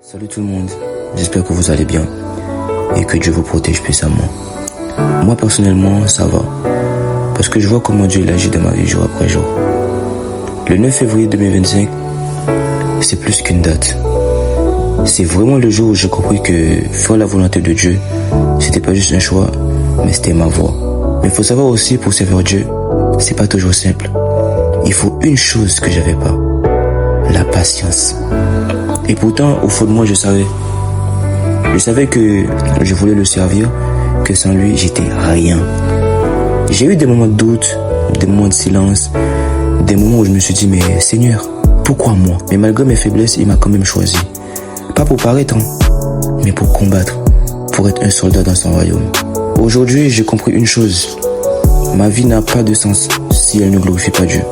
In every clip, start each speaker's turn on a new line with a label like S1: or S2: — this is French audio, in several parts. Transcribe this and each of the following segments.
S1: Salut tout le monde, j'espère que vous allez bien et que Dieu vous protège puissamment. Moi personnellement, ça va, parce que je vois comment Dieu agit dans ma vie jour après jour. Le 9 février 2025, c'est plus qu'une date. C'est vraiment le jour où j'ai compris que faire la volonté de Dieu, c'était pas juste un choix, mais c'était ma voie. Mais il faut savoir aussi, pour servir Dieu, c'est pas toujours simple. Il faut une chose que j'avais pas, la patience. Et pourtant, au fond de moi, je savais. Je savais que je voulais le servir, que sans lui, j'étais rien. J'ai eu des moments de doute, des moments de silence, des moments où je me suis dit, mais Seigneur, pourquoi moi? Mais malgré mes faiblesses, il m'a quand même choisi. Pas pour paraître, mais pour combattre, pour être un soldat dans son royaume. Aujourd'hui, j'ai compris une chose. Ma vie n'a pas de sens si elle ne glorifie pas Dieu.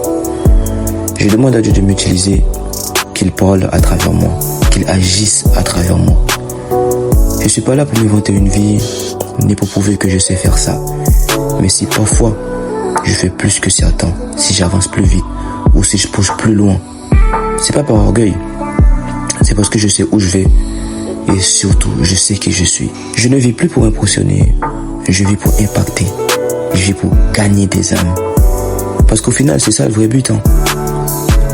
S1: Je demande à Dieu de m'utiliser, qu'il parle à travers moi, qu'il agisse à travers moi. Je suis pas là pour m'inventer une vie, ni pour prouver que je sais faire ça. Mais si parfois, je fais plus que certains, si j'avance plus vite, ou si je pousse plus loin, c'est pas par orgueil. C'est parce que je sais où je vais, et surtout, je sais qui je suis. Je ne vis plus pour impressionner, je vis pour impacter, je vis pour gagner des âmes. Parce qu'au final, c'est ça le vrai but,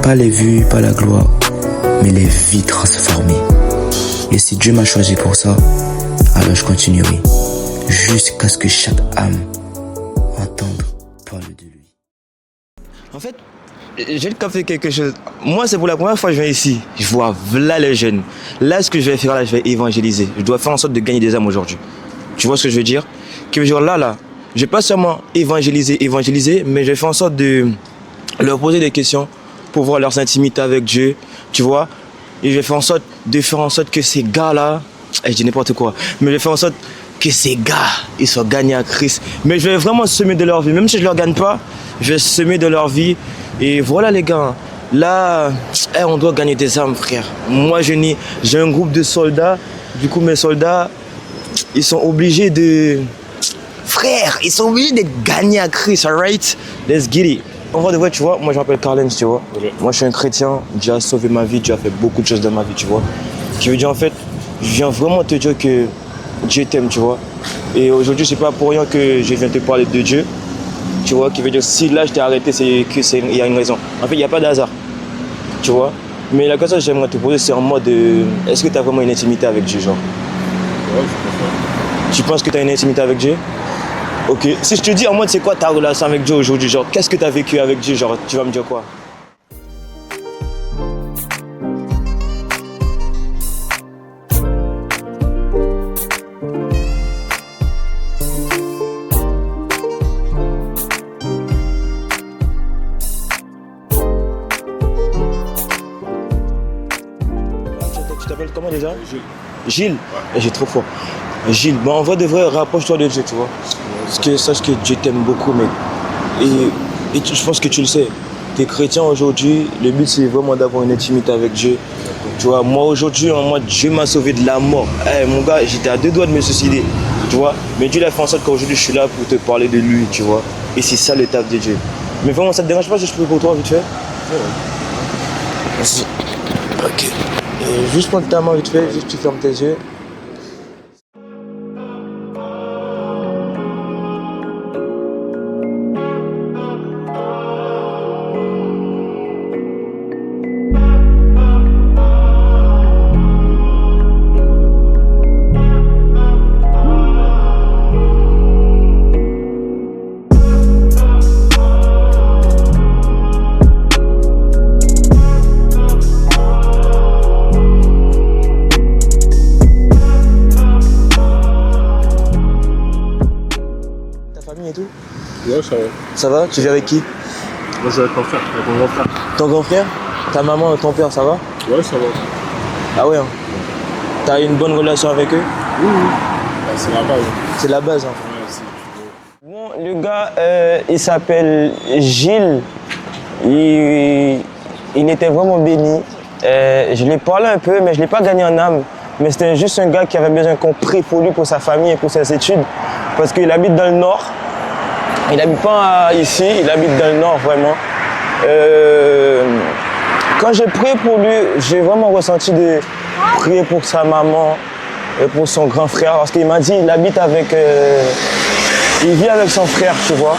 S1: Pas les vues, pas la gloire, mais les vies transformées. Et si Dieu m'a choisi pour ça, alors je continuerai, jusqu'à ce que chaque âme entende parler de lui.
S2: En fait, j'ai capté quelque chose. Moi, c'est pour la première fois que je viens ici. Je vois là les jeunes. Là, ce que je vais faire, là, je vais évangéliser. Je dois faire en sorte de gagner des âmes aujourd'hui. Tu vois ce que je veux dire? Que je veux dire là, je vais pas seulement évangéliser, mais je vais faire en sorte de leur poser des questions pour voir leurs intimités avec Dieu, tu vois. Et je vais faire en sorte que ces gars-là, je dis n'importe quoi, mais je vais faire en sorte que ces gars, ils soient gagnés à Christ. Mais je vais vraiment semer de leur vie, même si je ne leur gagne pas, je vais semer de leur vie. Et voilà les gars, là, on doit gagner des âmes, frère. Moi, j'ai un groupe de soldats, du coup mes soldats, ils sont obligés de... Frère, ils sont obligés de gagner à Christ, alright? Let's get it. En vrai de vrai, tu vois, moi je m'appelle Carlens, tu vois. Moi je suis un chrétien, Dieu a sauvé ma vie, Dieu a fait beaucoup de choses dans ma vie, tu vois. Qui veut dire en fait, je viens vraiment te dire que Dieu t'aime, tu vois. Et aujourd'hui, c'est pas pour rien que je viens te parler de Dieu, tu vois. Qui veut dire, si là je t'ai arrêté, c'est qu'il y a une raison. En fait, il n'y a pas d'hasard, tu vois. Mais la question que j'aimerais te poser, c'est en mode, est-ce que tu as vraiment une intimité avec Dieu, genre?
S3: Ouais, je pense.
S2: Tu penses que tu as une intimité avec Dieu? Ok, si je te dis en mode c'est quoi ta relation avec Dieu aujourd'hui, genre qu'est-ce que tu as vécu avec Dieu, genre tu vas me dire quoi? Tu t'appelles comment déjà? Gilles. Ouais. J'ai trop fort. Gilles, bon, en vrai de vrai, rapproche-toi de Dieu, tu vois. Parce que sache que Dieu t'aime beaucoup, mec. Et je pense que tu le sais. T'es chrétien aujourd'hui, le but c'est vraiment d'avoir une intimité avec Dieu. Tu vois, moi aujourd'hui, Dieu m'a sauvé de la mort. Mon gars, j'étais à 2 doigts de me suicider, tu vois. Mais Dieu a fait en sorte qu'aujourd'hui je suis là pour te parler de lui, tu vois. Et c'est ça le taf de Dieu. Mais vraiment, ça te dérange pas si je prie pour toi, vite fait? Merci. Ok. Juste prendre ta main vite fait, juste tu fermes tes yeux. Et tout?
S3: Ouais, ça va.
S2: Ça va? Tu vis avec qui?
S3: Moi, je vais avec ton frère, avec mon grand frère.
S2: Ton grand frère? Ta maman et ton père, ça va?
S3: Ouais, ça va.
S2: Ah ouais, T'as une bonne relation avec eux?
S3: Oui. Bah, c'est la base.
S2: C'est la base,
S3: Ouais,
S2: Bon, le gars, il s'appelle Gilles. Il était vraiment béni. Je l'ai parlé un peu, mais je ne l'ai pas gagné en âme. Mais c'était juste un gars qui avait besoin qu'on prie pour lui, pour sa famille et pour ses études. Parce qu'il habite dans le nord. Il n'habite pas ici, il habite dans le nord vraiment. Quand j'ai prié pour lui, j'ai vraiment ressenti de prier pour sa maman et pour son grand frère parce qu'il m'a dit il habite avec... il vit avec son frère, tu vois.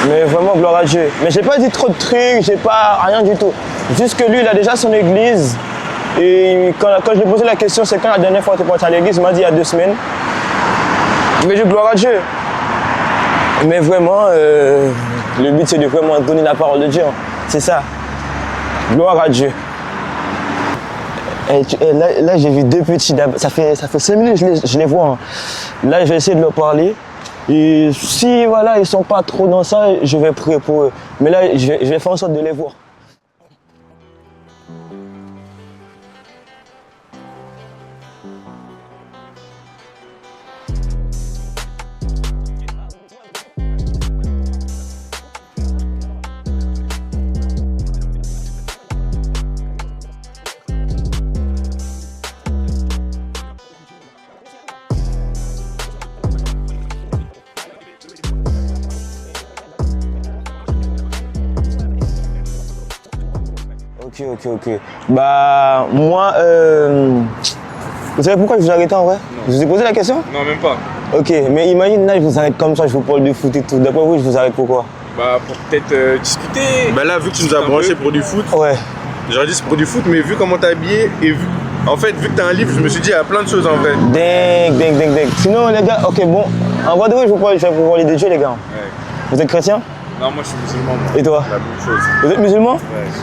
S2: Mais vraiment, gloire à Dieu. Mais j'ai pas dit trop de trucs, j'ai pas rien du tout. Juste que lui, il a déjà son église. Et quand je lui ai posé la question, c'est quand la dernière fois que tu es parti à l'église, il m'a dit il y a 2 semaines. Je vais dire gloire à Dieu. Mais vraiment, le but c'est de vraiment donner la parole de Dieu. C'est ça. Gloire à Dieu. Là j'ai vu 2 petits, ça fait 5 minutes que je les vois. Hein. Là je vais essayer de leur parler. Et si voilà, ils sont pas trop dans ça, je vais prier pour eux. Mais là je vais faire en sorte de les voir. Ok. Bah, moi, vous savez pourquoi je vous ai arrêté en vrai? Non. Je vous ai posé la question?
S3: Non, même pas.
S2: Ok, mais imagine là, je vous arrête comme ça, je vous parle de foot et tout. D'après vous, je vous arrête pourquoi?
S3: Bah, pour peut-être discuter. Bah, là, vu que tu nous as branché pour du foot,
S2: ouais.
S3: J'aurais dit c'est pour du foot, mais vu comment t'es habillé et vu. En fait, vu que t'as un livre, je me suis dit, il y a plein de choses en vrai.
S2: Ding. Sinon, les gars, ok, bon, en vrai de vrai, je vais vous parler de Dieu, les gars. Ouais. Vous êtes chrétien?
S3: Non, moi je suis musulman. Moi.
S2: Et toi?
S3: La même chose.
S2: Vous êtes musulman?
S3: Ouais.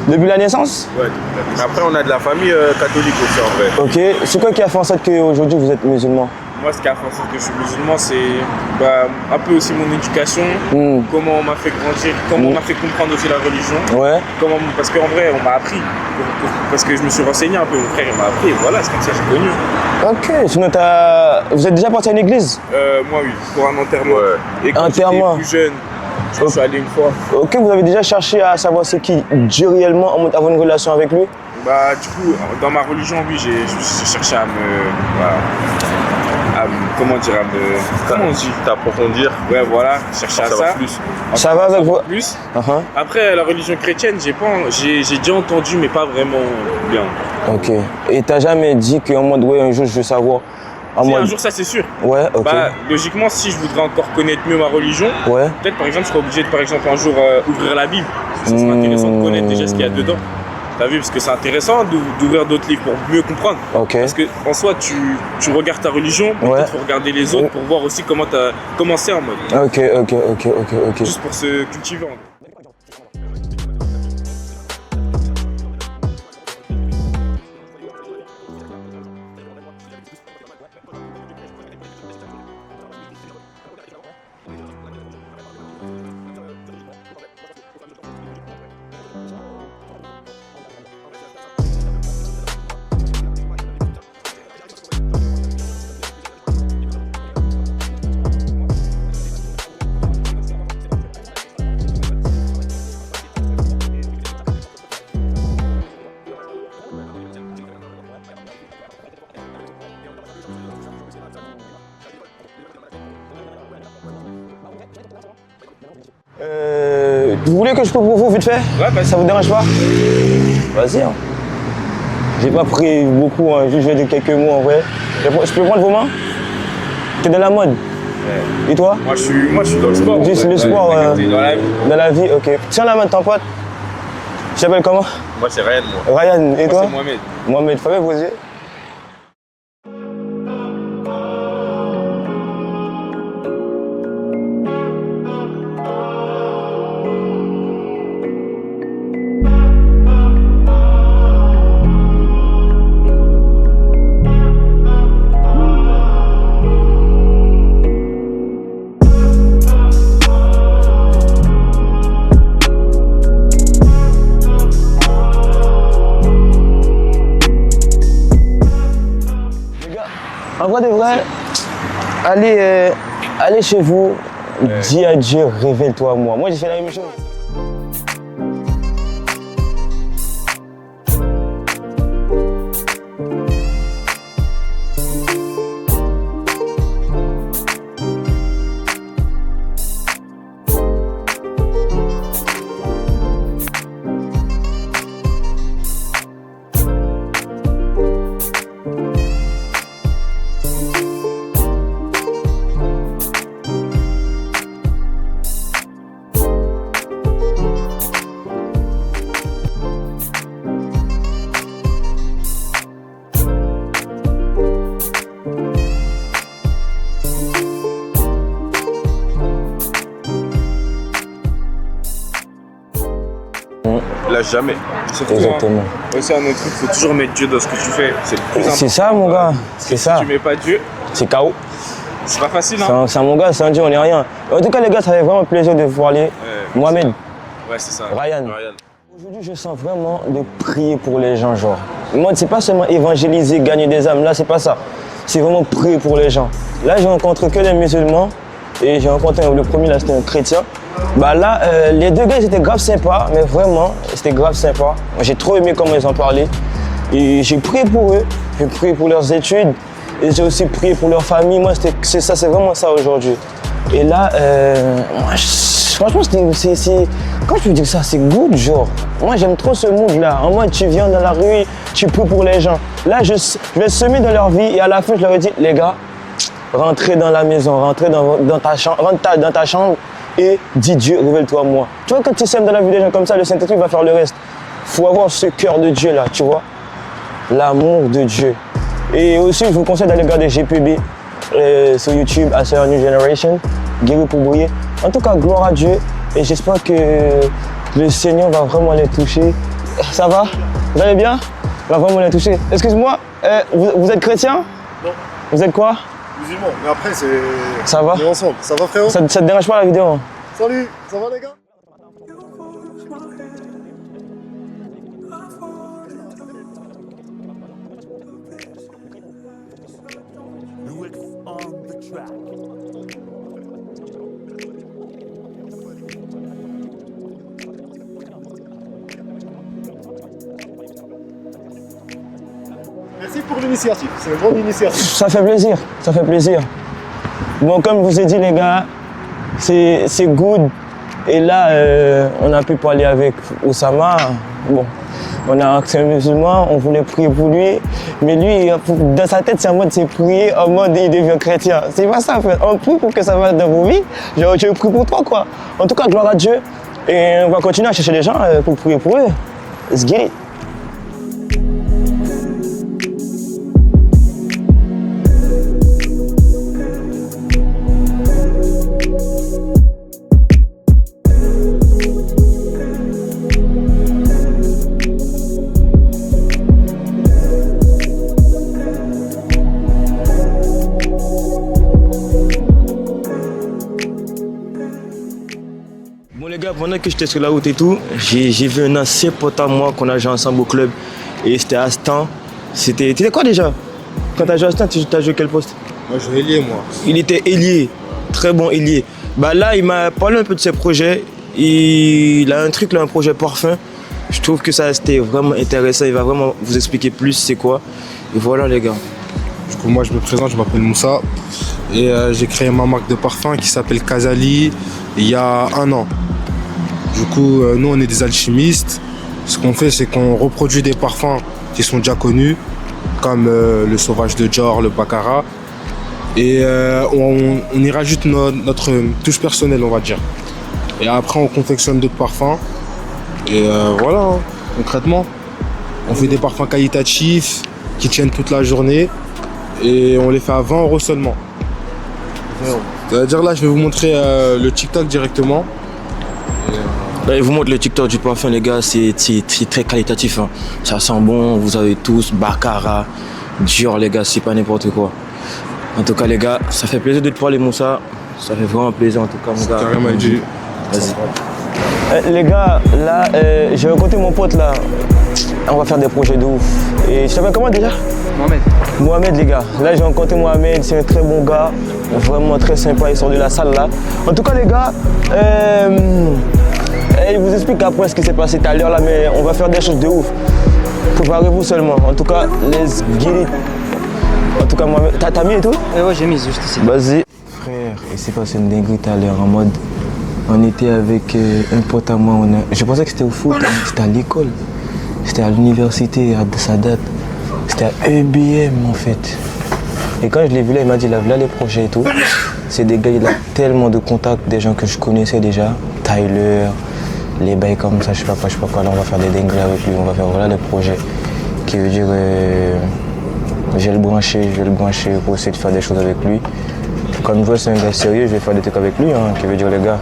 S2: Depuis la naissance?
S3: Ouais, depuis la naissance. Après, on a de la famille catholique aussi en vrai.
S2: Ok, c'est quoi qui a fait en sorte qu'aujourd'hui vous êtes musulman?
S3: Moi, ce qui a fait en sorte que je suis musulman, c'est un peu aussi mon éducation, comment on m'a fait grandir, comment on m'a fait comprendre aussi la religion. Ouais. Parce qu'en vrai, on m'a appris, parce que je me suis renseigné un peu, mon frère il m'a appris, et voilà, c'est comme ça que j'ai connu.
S2: Ok, sinon vous êtes déjà parti à une église?
S3: Moi oui, pour un enterrement. Ouais. Et quand j'étais plus jeune, je suis allé une fois. Ok, vous avez déjà cherché à savoir c'est qui Dieu réellement en mode avoir une relation avec lui? Bah du coup, dans ma religion, oui, j'ai cherché à comment on dit, t'approfondir. Ouais, voilà, chercher à ça. Plus. Ça va avec vous? Plus. Après, la religion chrétienne, j'ai déjà entendu, mais pas vraiment bien. Ok. Et t'as jamais dit qu'en mode, ouais, un jour je veux savoir? Un jour, ça c'est sûr. Ouais, ok. Bah, logiquement, si je voudrais encore connaître mieux ma religion, peut-être par exemple, je serais obligé de, par exemple, un jour ouvrir la Bible. Ça serait intéressant de connaître déjà ce qu'il y a dedans. T'as vu, parce que c'est intéressant d'ouvrir d'autres livres pour mieux comprendre. Okay. Parce qu'en soi, tu regardes ta religion, mais peut-être faut regarder les autres pour voir aussi comment t'as commencé en mode. Ok. Juste pour se cultiver. Vous voulez que je prie pour vous vite fait? Ouais, bah, ça vous dérange pas? Vas-y. Hein. J'ai pas pris beaucoup, hein. Juste je vais dire quelques mots en vrai. Je peux prendre vos mains? T'es dans la mode? Ouais. Et toi? Moi je suis dans le sport. Juste le sport, dans la vie, ok. Tiens la main de ton pote. Tu t'appelles comment? Moi c'est Ryan, moi. Ryan, et toi? C'est Mohamed. Mohamed, fermez vos yeux. En vrai de vrai, allez chez vous, dis à Dieu, révèle-toi à moi. Moi j'ai fait la même chose. jamais. Surtout,
S1: Exactement.
S3: C'est un autre truc, il faut toujours mettre Dieu dans ce que tu fais. C'est le plus important.
S1: C'est ça, mon gars. C'est ça.
S3: Si tu mets pas Dieu,
S1: c'est KO.
S3: C'est pas facile, hein.
S1: C'est mon gars, c'est un Dieu, on n'est rien. En tout cas, les gars, ça fait vraiment plaisir de vous parler. Mohamed.
S3: Ouais, c'est ça.
S1: Ryan. Aujourd'hui, je sens vraiment de prier pour les gens, genre. Moi, c'est pas seulement évangéliser, gagner des âmes. Là, c'est pas ça. C'est vraiment prier pour les gens. Là, j'ai rencontré que des musulmans. Et j'ai rencontré le premier, là, c'était un chrétien. Bah là, les deux gars, ils étaient grave sympas, mais vraiment, c'était grave sympa. J'ai trop aimé comment ils en parlaient. Et j'ai prié pour eux, j'ai prié pour leurs études, et j'ai aussi prié pour leur famille. Moi, c'est ça, c'est vraiment ça aujourd'hui. Et là, moi, franchement, quand je veux dire ça, c'est good, genre. Moi, j'aime trop ce mood-là. En mode, tu viens dans la rue, tu pries pour les gens. Là, je vais semer dans leur vie, et à la fin, je leur ai dit, les gars, rentrez dans la maison, rentrez dans ta chambre, rentre dans ta chambre et dis Dieu, révèle-toi à moi. Tu vois, quand tu sèmes dans la vie des gens comme ça, le Saint-Esprit va faire le reste. Il faut avoir ce cœur de Dieu là, tu vois. L'amour de Dieu. Et aussi, je vous conseille d'aller regarder GPB sur YouTube, ACR New Generation, Guéri pour briller. En tout cas, gloire à Dieu. Et j'espère que le Seigneur va vraiment les toucher. Ça va? Vous allez bien? Il va vraiment les toucher. Excuse-moi, vous êtes chrétien?
S4: Non.
S1: Vous êtes quoi?
S4: Musulman, mais après c'est...
S1: Ça va?
S4: On est ensemble, ça va frérot?
S1: Ça te dérange pas la vidéo? Hein?
S4: Salut, ça va les gars? Merci pour l'initiative, c'est une grande initiative.
S1: Ça fait plaisir, ça fait plaisir. Bon, comme je vous ai dit les gars, c'est good. Et là, on a pu parler avec Oussama. Bon, c'est un musulman, on voulait prier pour lui. Mais lui, dans sa tête, c'est en mode, c'est prier en mode, il devient chrétien. C'est pas ça, en fait. On prie pour que ça va dans vos vies. Genre, je prie pour toi, quoi. En tout cas, gloire à Dieu. Et on va continuer à chercher les gens pour prier pour eux. Let's get it.
S2: Bon les gars, pendant que j'étais sur la route et tout, j'ai vu un ancien pote à moi qu'on a joué ensemble au club. Et c'était Astan. T'étais quoi déjà? Quand t'as joué à Astan, t'as joué quel poste?
S4: Moi je vais ailier moi.
S2: Il était ailier, très bon ailier. Bah là, il m'a parlé un peu de ses projets. Il a un truc là, un projet parfum. Je trouve que ça c'était vraiment intéressant. Il va vraiment vous expliquer plus c'est quoi. Et voilà les gars.
S5: Du coup, moi je me présente, je m'appelle Moussa. Et j'ai créé ma marque de parfum qui s'appelle Kazali il y a 1 an. Du coup, nous on est des alchimistes. Ce qu'on fait, c'est qu'on reproduit des parfums qui sont déjà connus, comme le Sauvage de Dior, le Baccarat. Et on y rajoute notre touche personnelle, on va dire. Et après, on confectionne d'autres parfums. Et voilà, hein, concrètement. On fait des parfums qualitatifs qui tiennent toute la journée. Et on les fait à 20 € seulement. C'est-à-dire là, je vais vous montrer le TikTok directement.
S2: Là, il vous montre le TikTok du parfum, les gars, c'est très qualitatif. Hein. Ça sent bon, vous avez tous Baccarat, Dior, les gars, c'est pas n'importe quoi. En tout cas, les gars, ça fait plaisir de te parler, Moussa. Ça fait vraiment plaisir, en tout cas, mon gars.
S5: Carrément dit.
S2: Vas-y.
S1: Les gars, là, j'ai rencontré mon pote là. On va faire des projets de ouf. Et je t'appelle comment déjà?
S6: Mohamed.
S1: Mohamed, les gars. Là, j'ai rencontré Mohamed, c'est un très bon gars. Vraiment très sympa, il sort de la salle là. En tout cas, les gars, il vous explique après ce qui s'est passé tout à l'heure là, mais on va faire des choses de ouf. Préparez-vous seulement. En tout cas, let's get it. En tout cas, Mohamed, t'as mis et tout?
S6: Ouais, j'ai mis juste ici.
S1: Vas-y. Frère, il s'est passé une dinguerie tout à l'heure en mode. On était avec un pote à moi. Je pensais que c'était au foot, hein. C'était à l'école. C'était à l'université, à sa date. C'était à EBM en fait. Et quand je l'ai vu là, il m'a dit là, voilà les projets et tout. C'est des gars, il a tellement de contacts, des gens que je connaissais déjà. Tyler, les bails comme ça, je sais pas quoi. Là, on va faire des dingueries avec lui. On va faire voilà les projets. Qui veut dire, je vais le brancher pour essayer de faire des choses avec lui. Comme je vois c'est un gars sérieux, je vais faire des trucs avec lui. Hein, qui veut dire les gars,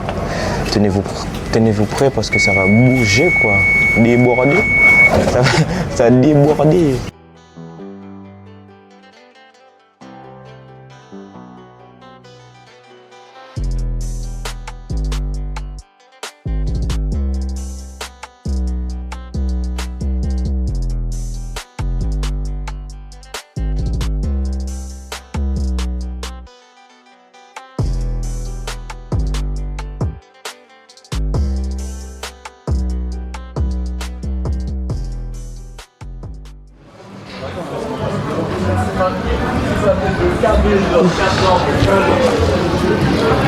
S1: tenez-vous prêts parce que ça va bouger quoi.
S2: débordé. Ça a débordé.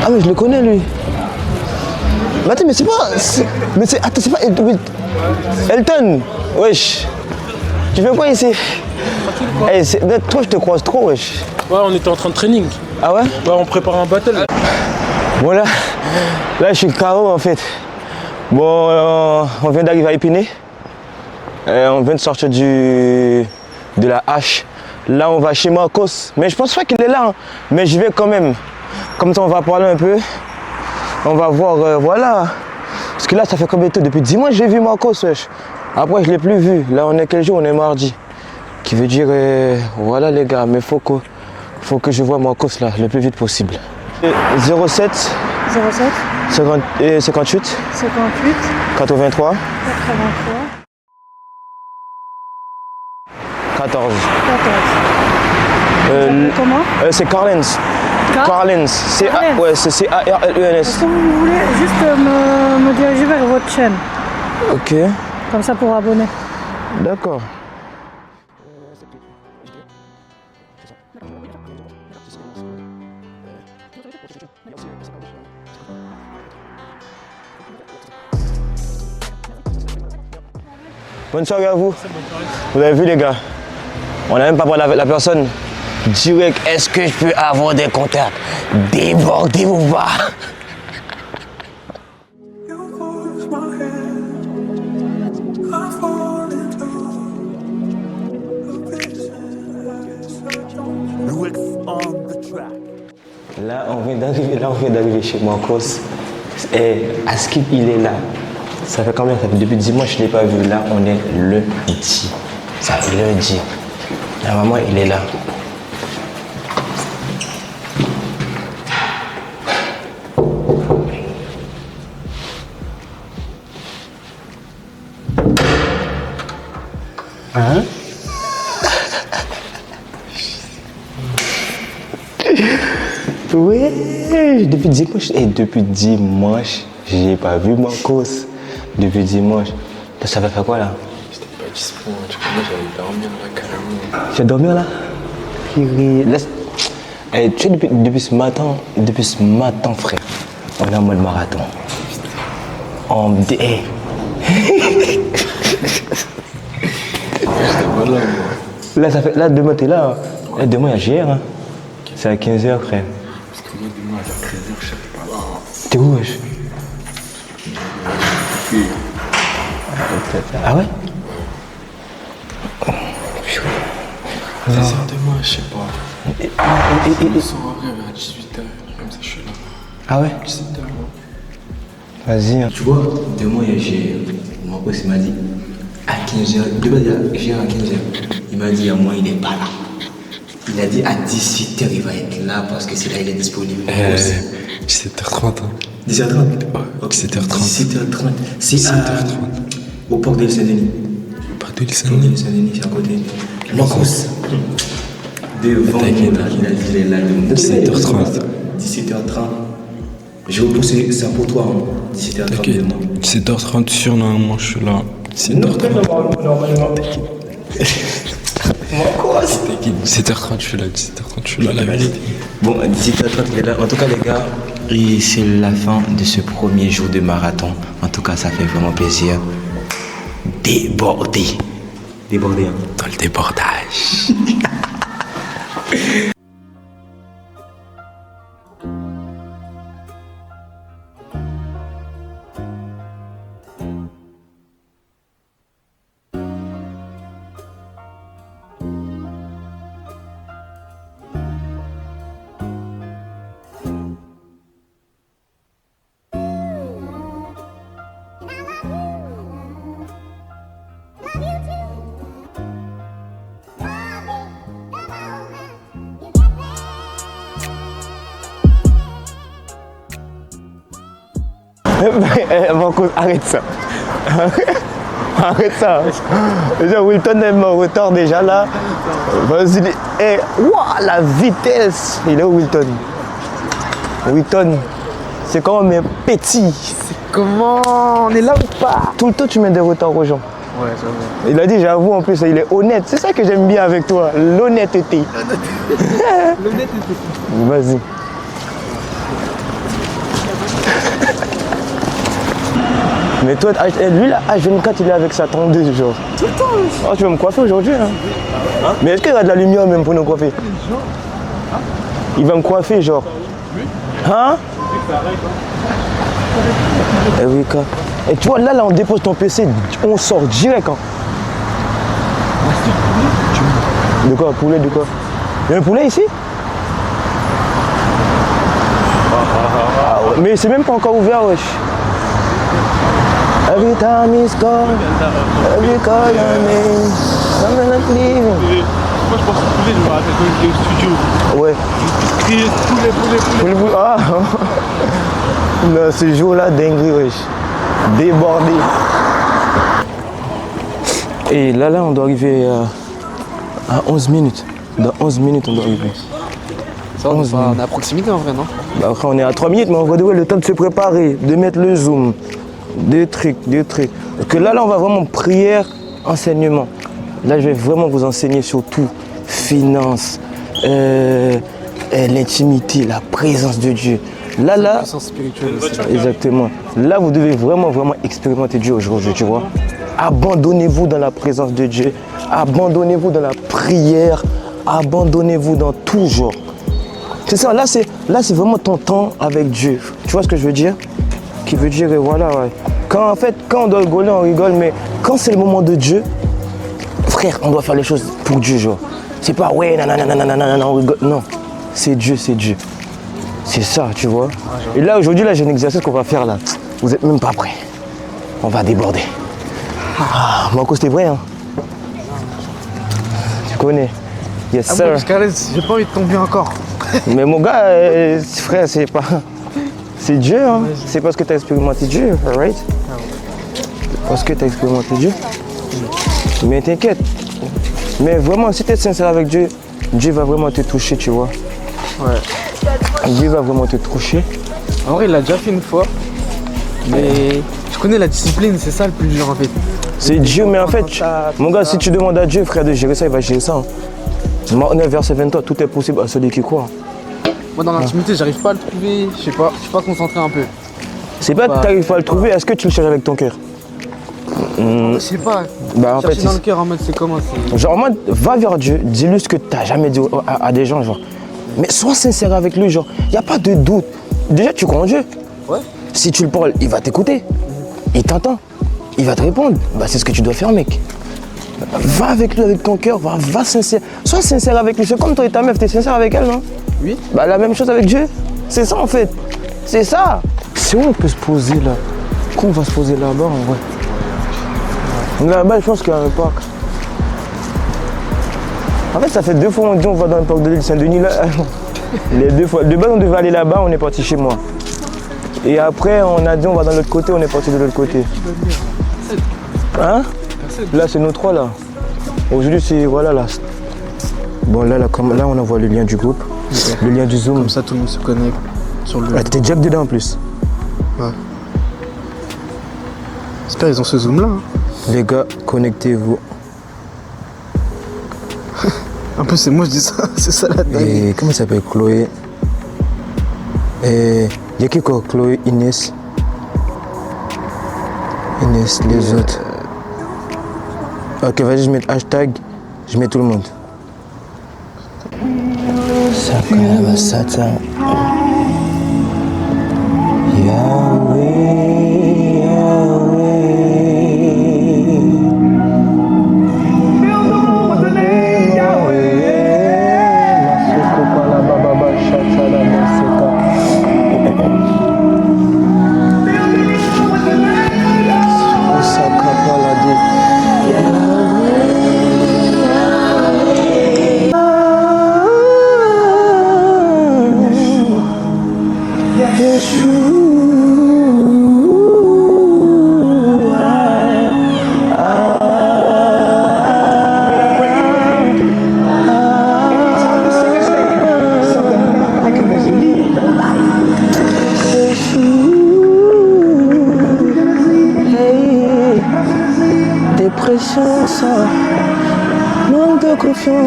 S2: Ah mais je le connais lui. Mais attends mais c'est pas... Attends c'est pas... Elton. Wesh. Tu fais quoi ici? Eh, toi je te croise trop wesh.
S3: Ouais, on était en train de training.
S2: Ah ouais?
S3: Ouais, on prépare un battle.
S2: Voilà. Là je suis KO en fait. Bon, on vient d'arriver à Épinay. On vient de sortir de la hache. Là, on va chez Marcos. Mais je pense pas qu'il est là. Hein. Mais je vais quand même. Comme ça, on va parler un peu. On va voir, voilà. Parce que là, ça fait combien de temps? Depuis 10 mois, j'ai vu Marcos, wesh. Après, je l'ai plus vu. Là, on est quel jour? On est mardi. Qui veut dire, voilà les gars, mais faut que je vois Marcos là, le plus vite possible. 07 58
S6: 58
S2: 83
S6: 83
S2: 14.
S6: 14. Comment?
S2: C'est Carlens. Carlens. C'est C-A-R-L-E-N-S.
S6: Est-ce que vous voulez juste me diriger vers votre chaîne?
S2: Ok.
S6: Comme ça pour abonner.
S2: D'accord. Bonne soirée à vous. Vous avez vu les gars, on n'a même pas parlé avec la personne. Direct, est-ce que je peux avoir des contacts? Débordez-vous pas. Là, on vient d'arriver chez Marcos. Et Askip, il est là. Ça fait combien? Ça fait depuis 10 mois que je ne l'ai pas vu. Là, on est lundi. Ça fait lundi. Normalement, il est là. Hein? Ouais, depuis dimanche, j'ai pas vu Marcos. Depuis dimanche. Ça va faire quoi là?
S3: J'étais pas dispo, tu connais, j'allais dormir là carrément.
S2: Tu vas dormir là? Purée. Laisse... Eh, tu sais, depuis ce matin, frère, on est en mode marathon.
S3: J'étais pas là, moi.
S2: Là, demain t'es là. Hein. Demain il y a GR. Hein. C'est à 15h, frère.
S3: Parce que moi, demain à 13h, je sais pas.
S2: T'es où, wesh? Ah ouais?
S3: Demain, je sais pas. Je me sens en vrai vers 18h, comme ça je suis là.
S2: Ah ouais?
S3: 17h.
S2: Vas-y. Hein. Tu vois, demain Marcos il m'a dit à 15h. De base, j'ai à 15h. Il m'a dit à moi, il n'est pas là. Il a dit à 18h, il va être là parce que c'est là il est disponible.
S3: 17h30. Hein.
S2: 17h30?
S3: Ouais,
S2: okay.
S3: 17h30.
S2: 17h30. C'est
S3: 17h30.
S2: Au parc de Saint-Denis.
S3: Au parc de Saint-Denis,
S2: c'est à côté. Marcos. Devant, il a dit il est là.
S3: 17h30.
S2: 17h30. Je vais repousser ça pour toi. Hein. 17h30.
S3: Ok, 17h30 sûr, normalement je suis là. 17h30.
S2: Normalement. Quoi?
S3: 17h30 je suis là, 17h30 je suis là, la vérité.
S2: Bon, 17h30 il est là. En tout cas les gars, c'est la fin de ce premier jour de marathon. En tout cas ça fait vraiment plaisir. Débordé. Débordé hein.
S3: Dans le débordage.
S2: Marcos, arrête ça. Arrête ça. Déjà, Wilton est en retard déjà là. Vas-y. Waouh, la vitesse. Il est où Wilton? Wilton, c'est quand même petit.
S7: Comment? On est là ou pas?
S2: Tout le temps, tu mets des retards aux gens.
S7: Ouais, j'avoue.
S2: Il a dit, j'avoue, en plus, il est honnête. C'est ça que j'aime bien avec toi, l'honnêteté.
S7: L'honnêteté.
S2: Vas-y. Mais toi, lui là, H24, il est avec sa tondeuse, genre.
S7: Tout le temps.
S2: Oh, tu vas me coiffer aujourd'hui, hein? Mais est-ce qu'il y a de la lumière même pour nous coiffer? Il va me coiffer, genre. Hein? Eh oui, quoi. Et tu vois, là, on dépose ton PC, on sort direct. Hein. De quoi? Poulet, de quoi? Il y a un poulet ici? Ah ouais. Mais c'est même pas encore ouvert, wesh. Every time he's gone, every call your name, I'm not leaving.
S3: Moi je pense que poulet, je me rappelle quand il était au studio.
S2: Ouais.
S3: Crier poulet.
S2: Ah non, ce jour-là, dinguerie, wesh. Débordé. Et là, on doit arriver à 11 minutes. Dans 11 minutes, on doit arriver.
S7: Ça, on est à proximité en vrai, non?
S2: Bah, après, on est à 3 minutes, mais on va devoir le temps de se préparer, de mettre le zoom. Deux trucs. Parce que là, on va vraiment prière, enseignement. Là, je vais vraiment vous enseigner sur tout. Finances, l'intimité, la présence de Dieu. Là,
S7: La puissance spirituelle aussi.
S2: exactement. Là, vous devez vraiment expérimenter Dieu aujourd'hui, tu vois. Abandonnez-vous dans la présence de Dieu. Abandonnez-vous dans la prière. Abandonnez-vous dans tout genre. C'est ça, là, c'est vraiment ton temps avec Dieu. Tu vois ce que je veux dire? Qui veut dire, voilà, ouais. Quand on doit rigoler, on rigole, mais quand c'est le moment de Dieu, frère, on doit faire les choses pour Dieu, genre. C'est pas, ouais, nanana, on rigole. Non, c'est Dieu, c'est Dieu. C'est ça, tu vois. Et là, aujourd'hui, là, j'ai un exercice qu'on va faire, là. Vous êtes même pas prêts. On va déborder. Ah, Marco, c'était vrai, hein. Tu connais. Yes,
S7: Ah
S2: sir.
S7: bon, parce qu'arrête, j'ai pas envie de tomber encore.
S2: Mais mon gars, frère, c'est pas... C'est Dieu, hein. C'est parce que tu as expérimenté Dieu, right? Parce que tu as expérimenté Dieu. Mais t'inquiète. Mais vraiment, si tu es sincère avec Dieu, Dieu va vraiment te toucher, tu vois.
S7: Ouais.
S2: Dieu va vraiment te toucher.
S7: En vrai, il l'a déjà fait une fois. Mais je connais la discipline, c'est ça le plus dur en fait.
S2: C'est Dieu, mais en fait, mon gars, si tu demandes à Dieu, frère, de gérer ça, il va gérer ça. Hein. Marc 9, verset 23, tout est possible à celui qui croit.
S7: Moi, dans l'intimité, j'arrive pas à le trouver. Je sais pas, je suis pas concentré un peu.
S2: C'est pas que tu n'arrives pas à le trouver, est-ce que tu le cherches avec ton cœur?
S7: Je sais pas.
S2: Bah, en fait,
S7: Chercher dans le cœur en mode c'est comment
S2: genre en mode, va vers Dieu, dis-lui ce que tu n'as jamais dit à des gens, genre. Mais sois sincère avec lui, genre, il n'y a pas de doute. Déjà, tu crois en Dieu.
S7: Ouais.
S2: Si tu le parles, il va t'écouter. Il t'entend. Il va te répondre. Bah, c'est ce que tu dois faire, mec. Va avec lui, avec ton cœur, va sincère. Sois sincère avec lui. C'est comme toi et ta meuf, t'es sincère avec elle, non?
S7: Oui.
S2: Bah, la même chose avec Dieu. C'est ça, en fait. C'est ça. C'est où on peut se poser, là? Qu'on va se poser là-bas, en vrai? Là-bas, je pense qu'il y a un parc. En fait, ça fait 2 fois on dit on va dans le parc de l'île Saint-Denis, là. Les 2 fois. De base, on devait aller là-bas, on est parti chez moi. Et après, on a dit on va dans l'autre côté, on est parti de l'autre côté. Hein? Là, c'est nous 3, là. Aujourd'hui, c'est... Voilà, là. Bon, là, on envoie le lien du groupe, okay. Le lien du Zoom.
S7: Comme ça, tout le monde se connecte sur le...
S2: Ah, t'étais direct dedans, en plus.
S7: Ouais. J'espère qu'ils ont ce Zoom-là. Hein.
S2: Les gars, connectez-vous.
S7: Un peu, c'est moi, je dis ça. C'est ça, la dingue.
S2: Et comment ça s'appelle? Chloé. Et... Il y a qui quoi? Chloé, Inès. Inès, les autres. Ok, vas-y, je mets hashtag, je mets tout le monde. Sakala Satan. Yahweh, Yeshua.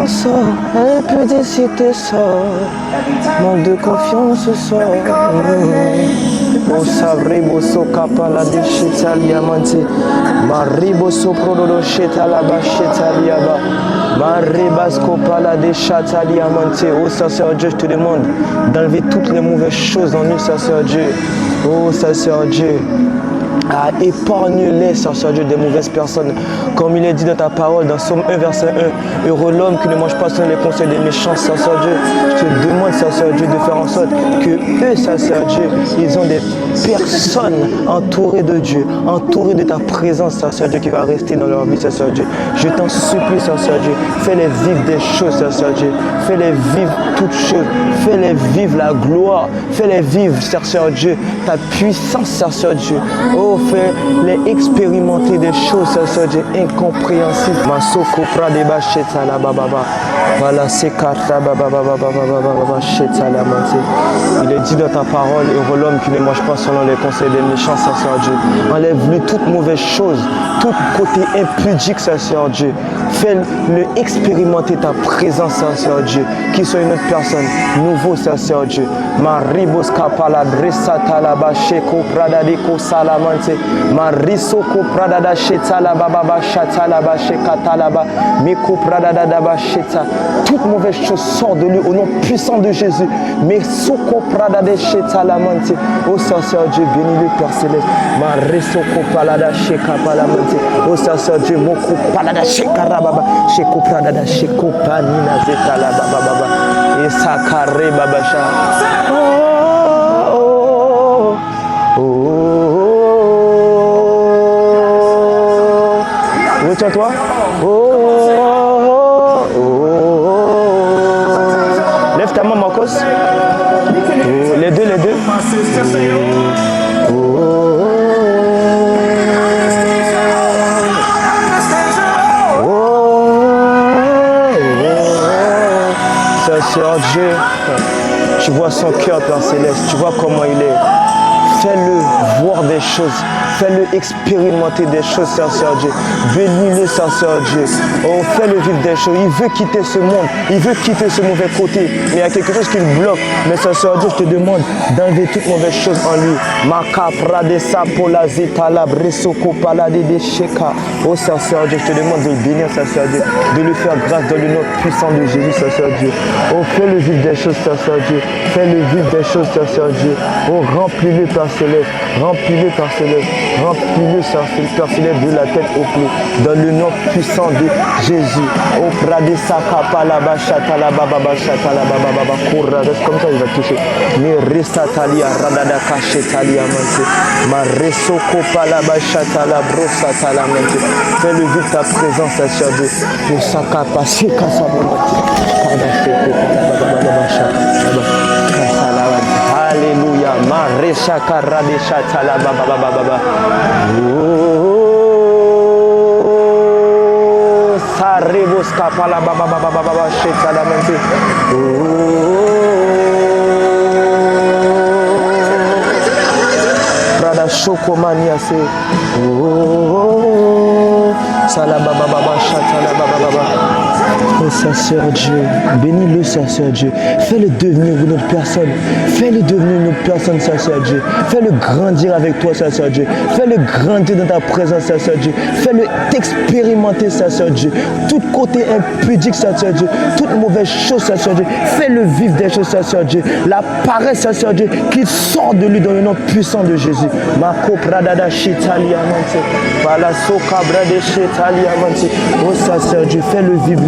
S2: au sort, elle peut décider ça. Manque de confiance au sort. O sabribo so kapala de shetalia manti. Maribo so prododo shetala ba shetalia ba. Maribas kopala de shetalia manti. Oh Seigneur Dieu, je te demande d'enlever toutes les mauvaises choses en nous, Seigneur Dieu. Oh Seigneur Dieu. Épargne-les, Seigneur Dieu, des mauvaises personnes. Comme il est dit dans ta parole, dans Somme 1, verset 1, heureux l'homme qui ne mange pas selon les conseils des méchants, Seigneur Dieu. Je te demande, Seigneur Dieu, de faire en sorte que eux, Seigneur Dieu, ils ont des personnes entourées de Dieu, entourées de ta présence, Seigneur Dieu, qui va rester dans leur vie, Seigneur Dieu. Je t'en supplie, Seigneur Dieu, fais-les vivre des choses, Seigneur Dieu. Fais-les vivre toutes choses. Fais-les vivre la gloire. Fais-les vivre, Seigneur Dieu, ta puissance, Seigneur Dieu. Oh, fais-les expérimenter des choses, Seigneur Dieu, incompréhensibles. Masoko pradeba shetala bababa. Voilà, c'est karta bababa bababa shetala manté. Il est dit dans ta parole, heureux l'homme qui ne mange pas selon les conseils des méchants, Seigneur Dieu. Enlève-lui toute mauvaise chose, tout côté impudique, Seigneur Dieu. Fais-le expérimenter ta présence, Seigneur Dieu, qui soit une autre personne, nouveau, Seigneur Dieu. Maribos kapala dresata la basheko pradadeko salamante. Marisoko pradada shetala bababa shatala bashekata laba. Meko pradada basheta. Toute mauvaise chose sort de lui au nom puissant de Jésus. Mesoko pradada shetala mante. Oh Seigneur Dieu, bénis-le Père Céleste. Marisoko palada shekapala mante. Oh Seigneur Dieu, moko palada shekara baba. Sheko pradada sheko panina zetala baba baba. Et sakare babasha. Retiens-toi. Lève ta main, Marcos. Les deux. Seigneur Dieu, tu vois son cœur, Père Céleste, tu vois comment il est. Fais-le voir des choses. Fais-le expérimenter des choses, Seigneur Dieu. Bénis-le, Seigneur Dieu. Oh, fais-le vivre des choses. Il veut quitter ce monde. Il veut quitter ce mauvais côté. Mais il y a quelque chose qui le bloque. Mais, Seigneur Dieu, je te demande d'enlever toutes mauvaises choses en lui. Makapra de sapola zitala bresoko palade de sheka. Oh, Seigneur Dieu, je te demande de le bénir, Seigneur Dieu. De lui faire grâce dans le nom puissant de Jésus, Seigneur Dieu. Oh, fais-le vivre des choses, Seigneur Dieu. Fais-le vivre des choses, Seigneur Dieu. Oh, remplis-le, Père Céleste. Remplis-le, Père Céleste. Remplis-le, Père Céleste, de la tête aux pieds. Dans le nom puissant de Jésus. Oh, prade sakapa la bachata la baba bachata la baba baba courra. Reste comme ça, il va toucher. Mais resta talia radada kachetalia mante. Ma resoko la bachata la brosa la mante. Fais-le vivre ta présence, Seigneur Dieu. Pour sakapa seka sa bonati. Alléluia. Maresha karadesha tala baba baba baba. Oh, saribos kapala baba baba baba shetala mente. Oh, prada shokomania se. Oh, sala baba baba shetala baba baba. Oh Seigneur Dieu, bénis-le Seigneur Dieu, fais-le devenir une autre personne, fais-le devenir une autre personne Seigneur Dieu, fais-le grandir avec toi Seigneur Dieu, fais-le grandir dans ta présence Seigneur Dieu, fais-le t'expérimenter Seigneur Dieu, tout côté impudique Seigneur Dieu, toute mauvaise chose Seigneur Dieu, fais-le vivre des choses Seigneur Dieu, la paresse Seigneur Dieu, qu'il sort de lui dans le nom puissant de Jésus. Mako pradada shitalia mante, balaso cabra de shitalia mante. Oh Seigneur Dieu, fais-le vivre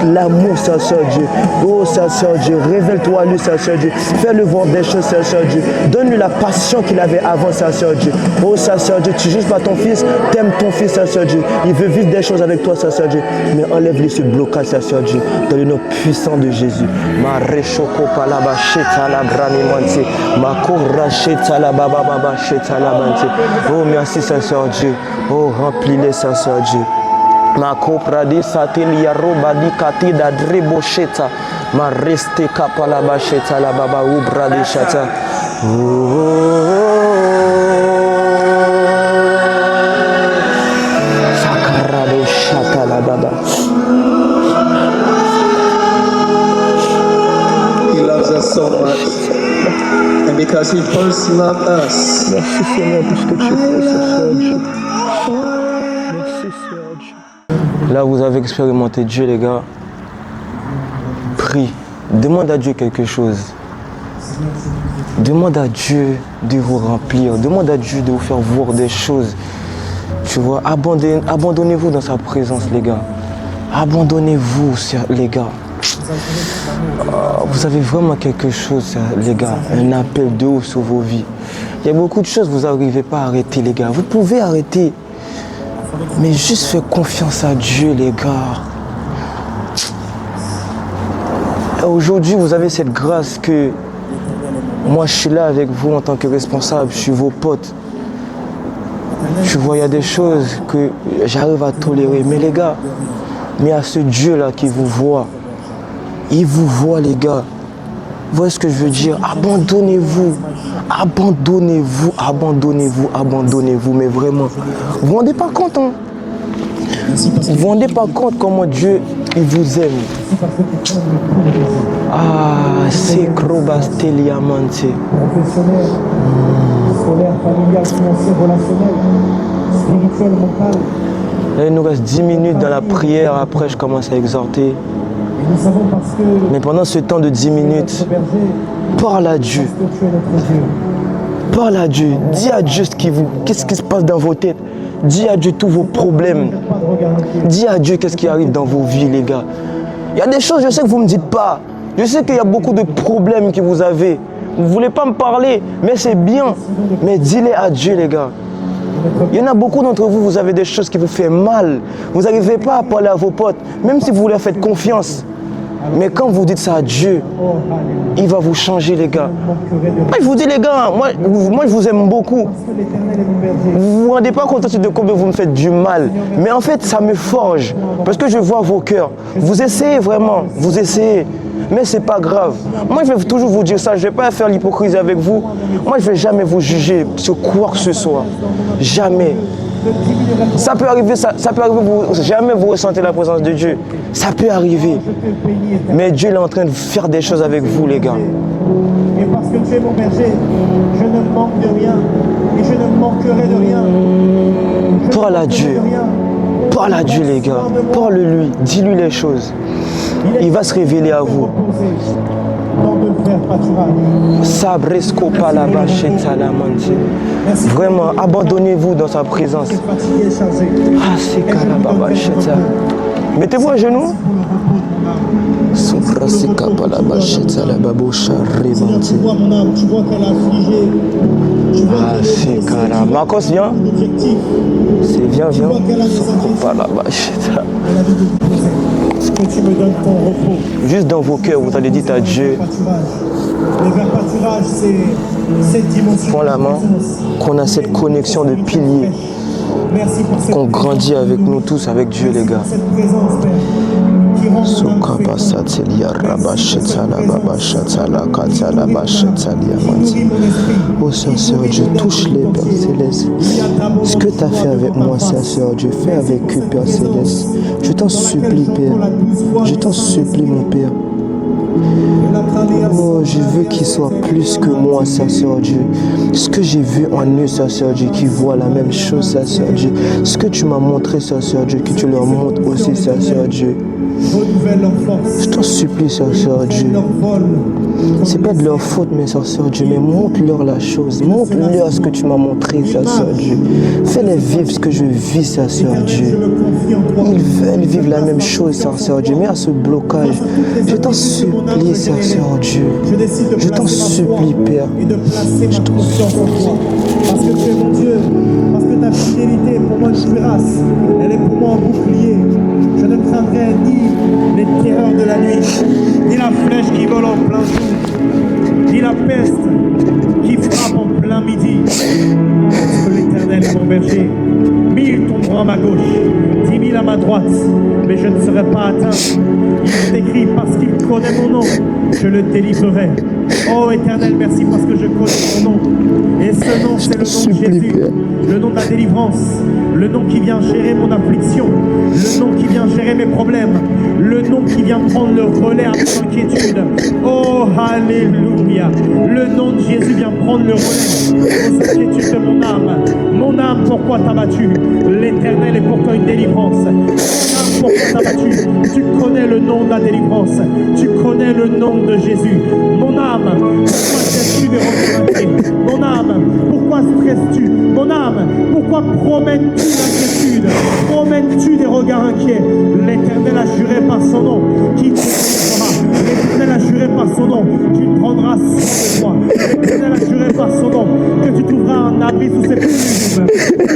S2: l'amour, Seigneur Dieu. Oh, Seigneur Dieu, révèle-toi à lui, Seigneur Dieu. Fais-le voir des choses, Seigneur Dieu. Donne-lui la passion qu'il avait avant, Seigneur Dieu. Oh, Seigneur Dieu, tu juges pas ton fils, t'aimes ton fils, Seigneur Dieu. Il veut vivre des choses avec toi, Seigneur Dieu. Mais enlève-lui ce blocage, Seigneur Dieu, dans le nom puissant de Jésus. Ma rechoko palaba sheta la brani manti. Ma koura sheta la baba baba sheta la manti. Oh, merci, Seigneur Dieu. Oh, remplis-les, Seigneur Dieu. Ma copradi satelia roba di katida drebosheta. Ma reste kapala basheta la baba ubra de shata. Sakarado shata la baba.
S8: so much. And because he first loved us.
S2: Merci Seigneur pour ce que tu fais, Seigneur Dieu. Merci Seigneur Dieu. Là, vous avez expérimenté Dieu, les gars. Prie. Demande à Dieu quelque chose. Demande à Dieu de vous remplir. Demande à Dieu de vous faire voir des choses. Tu vois, abandonnez-vous dans sa présence, les gars. Abandonnez-vous, les gars. Vous avez vraiment quelque chose, les gars. Un appel de haut sur vos vies. Il y a beaucoup de choses que vous n'arrivez pas à arrêter, les gars. Vous pouvez arrêter. Mais juste faire confiance à Dieu, les gars. Aujourd'hui, vous avez cette grâce que moi, je suis là avec vous en tant que responsable. Je suis vos potes. Tu vois, il y a des choses que j'arrive à tolérer. Mais les gars, mais il y a ce Dieu-là qui vous voit. Il vous voit, les gars. Vous voyez ce que je veux dire? Abandonnez-vous. Abandonnez-vous, abandonnez-vous, abandonnez-vous. Mais vraiment, vous ne vous rendez pas compte, hein? Vous ne vous rendez pas compte comment Dieu, il vous aime. Ah, c'est Krobasteliamante.
S9: Scolaire, familial, financier, relationnel, spirituel, mental.
S2: Là, il nous reste 10 minutes dans la prière, après je commence à exhorter.
S9: Et nous savons parce que
S2: mais pendant ce temps de 10 minutes, parle à Dieu. Parle à Dieu. Dis à Dieu qu'est-ce qui se passe dans vos têtes. Dis à Dieu tous vos problèmes. Dis à Dieu qu'est-ce qui arrive dans vos vies, les gars. Il y a des choses, je sais que vous ne me dites pas. Je sais qu'il y a beaucoup de problèmes que vous avez. Vous ne voulez pas me parler, mais c'est bien. Mais dis-les à Dieu, les gars. Il y en a beaucoup d'entre vous, vous avez des choses qui vous font mal. Vous n'arrivez pas à parler à vos potes, même si vous leur faites confiance. Mais quand vous dites ça à Dieu, il va vous changer, les gars. Moi, je vous dis, les gars, moi je vous aime beaucoup. Vous ne vous rendez pas compte de combien vous me faites du mal. Mais en fait, ça me forge. Parce que je vois vos cœurs. Vous essayez vraiment, vous essayez. Mais c'est pas grave. Moi, je vais toujours vous dire ça. Je ne vais pas faire l'hypocrisie avec vous. Moi, je ne vais jamais vous juger sur quoi que ce soit. Jamais. Ça peut arriver, jamais vous ressentez la présence de Dieu. Ça peut arriver. Mais Dieu est en train de faire des choses avec vous, les gars.
S9: Et parce que tu es mon berger, je ne manque de rien. Et je ne manquerai de rien.
S2: Parle à Dieu. Parle à Dieu, les gars. Parle-lui. Dis-lui les choses. Il va se révéler à vous. Vraiment, abandonnez-vous dans sa présence. Ah, c'est Kalababacheta. Mettez-vous à genoux. Ah, c'est Kalababacheta. Marcos, viens. Viens.
S9: Que tu me donnes ton repos.
S2: Juste dans vos cœurs, vous allez dire à Dieu.
S9: Le verbe pâturage, c'est cette dimension.
S2: Prends la main, qu'on a cette connexion de piliers.
S9: Merci pour cette
S2: qu'on grandit avec nous tous, avec Dieu, les gars.
S9: Cette présence, Père.
S2: Oh Saint-Seigneur Dieu, touche-les, Père Céleste. Ce que tu as fait avec moi, Saint-Seigneur Dieu, fais avec eux, Père Céleste. Je t'en supplie, Père. Je t'en supplie, mon Père. Oh, je veux qu'ils soient plus que moi, Saint-Seigneur Dieu. Ce que j'ai vu en eux, Saint-Seigneur Dieu, qui voient la même chose, Saint-Seigneur Dieu. Ce que tu m'as montré, Saint-Seigneur Dieu, que tu leur montres aussi, Saint-Seigneur Dieu. Je t'en supplie, Saint-Seigneur Dieu. C'est pas de leur faute, mais Saint-Seigneur Dieu, mais montre-leur la chose. Montre-leur ce que tu m'as montré, Saint-Seigneur Dieu. Fais-les vivre ce que je vis, Saint-Seigneur Dieu. Ils veulent vivre la même chose, Saint-Seigneur Dieu, mais à ce blocage, je t'en supplie, Saint-Seigneur Dieu. Je t'en supplie, Père. Je t'en supplie.
S9: Parce que tu es mon Dieu, parce que ta fidélité est pour moi une cuirasse, elle est pour moi un bouclier. Je ne craindrai ni les terreurs de la nuit, ni la flèche qui vole en plein jour, ni la peste qui frappe en plein midi. Parce que l'Éternel est mon berger. 1000 tomberont à ma gauche, 10 000 à ma droite, mais je ne serai pas atteint. Il est écrit parce qu'il connaît mon nom. je le délivrerai. Oh Éternel, merci parce que je connais ton nom. Et ce nom, c'est le nom de Jésus, le nom de la délivrance, le nom qui vient gérer mon affliction, le nom qui vient gérer mes problèmes, le nom qui vient prendre le relais à mon inquiétude. Oh, alléluia. Le nom de Jésus vient prendre le relais aux inquiétudes de mon âme. Mon âme, pourquoi t'as battu? L'Éternel est pour toi une délivrance. Mon âme, pourquoi t'as battu? Tu connais le nom de la délivrance. Tu connais le nom de Jésus. Mon âme, pourquoi stresses-tu des regards inquiets? Mon âme, pourquoi stresses-tu? Mon âme, pourquoi promènes-tu l'inquiétude? Promènes-tu des regards inquiets? L'Éternel a juré par son nom qu'il te délivrera. L'Éternel a juré par son nom qu'il prendra soin de toi. L'Éternel a juré par son nom que tu trouveras un abri sous ses plumes.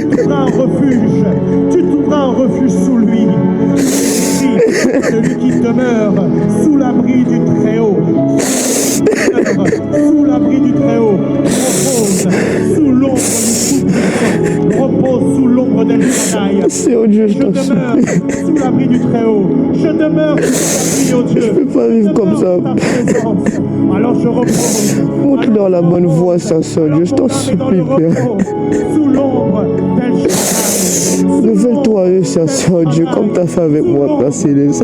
S9: Tu trouveras un refuge. Tu trouveras un refuge sous lui. Celui qui demeure sous l'abri du Très-Haut. Sous l'abri du Très-Haut, repose sous l'ombre du Tout-Puissant, repose sous l'ombre d'El Shaddai. Je demeure sous l'abri du Très-Haut, je demeure sous l'abri, oh Dieu.
S10: Je peux pas vivre comme ça.
S9: Alors je repose.
S10: Montre-leur la bonne voie, Seigneur Dieu, je t'en supplie, Père.
S9: Sous l'ombre d'El Shaddai.
S10: Révèle-toi à eux, Seigneur Dieu, comme tu as fait avec moi, Père Céleste.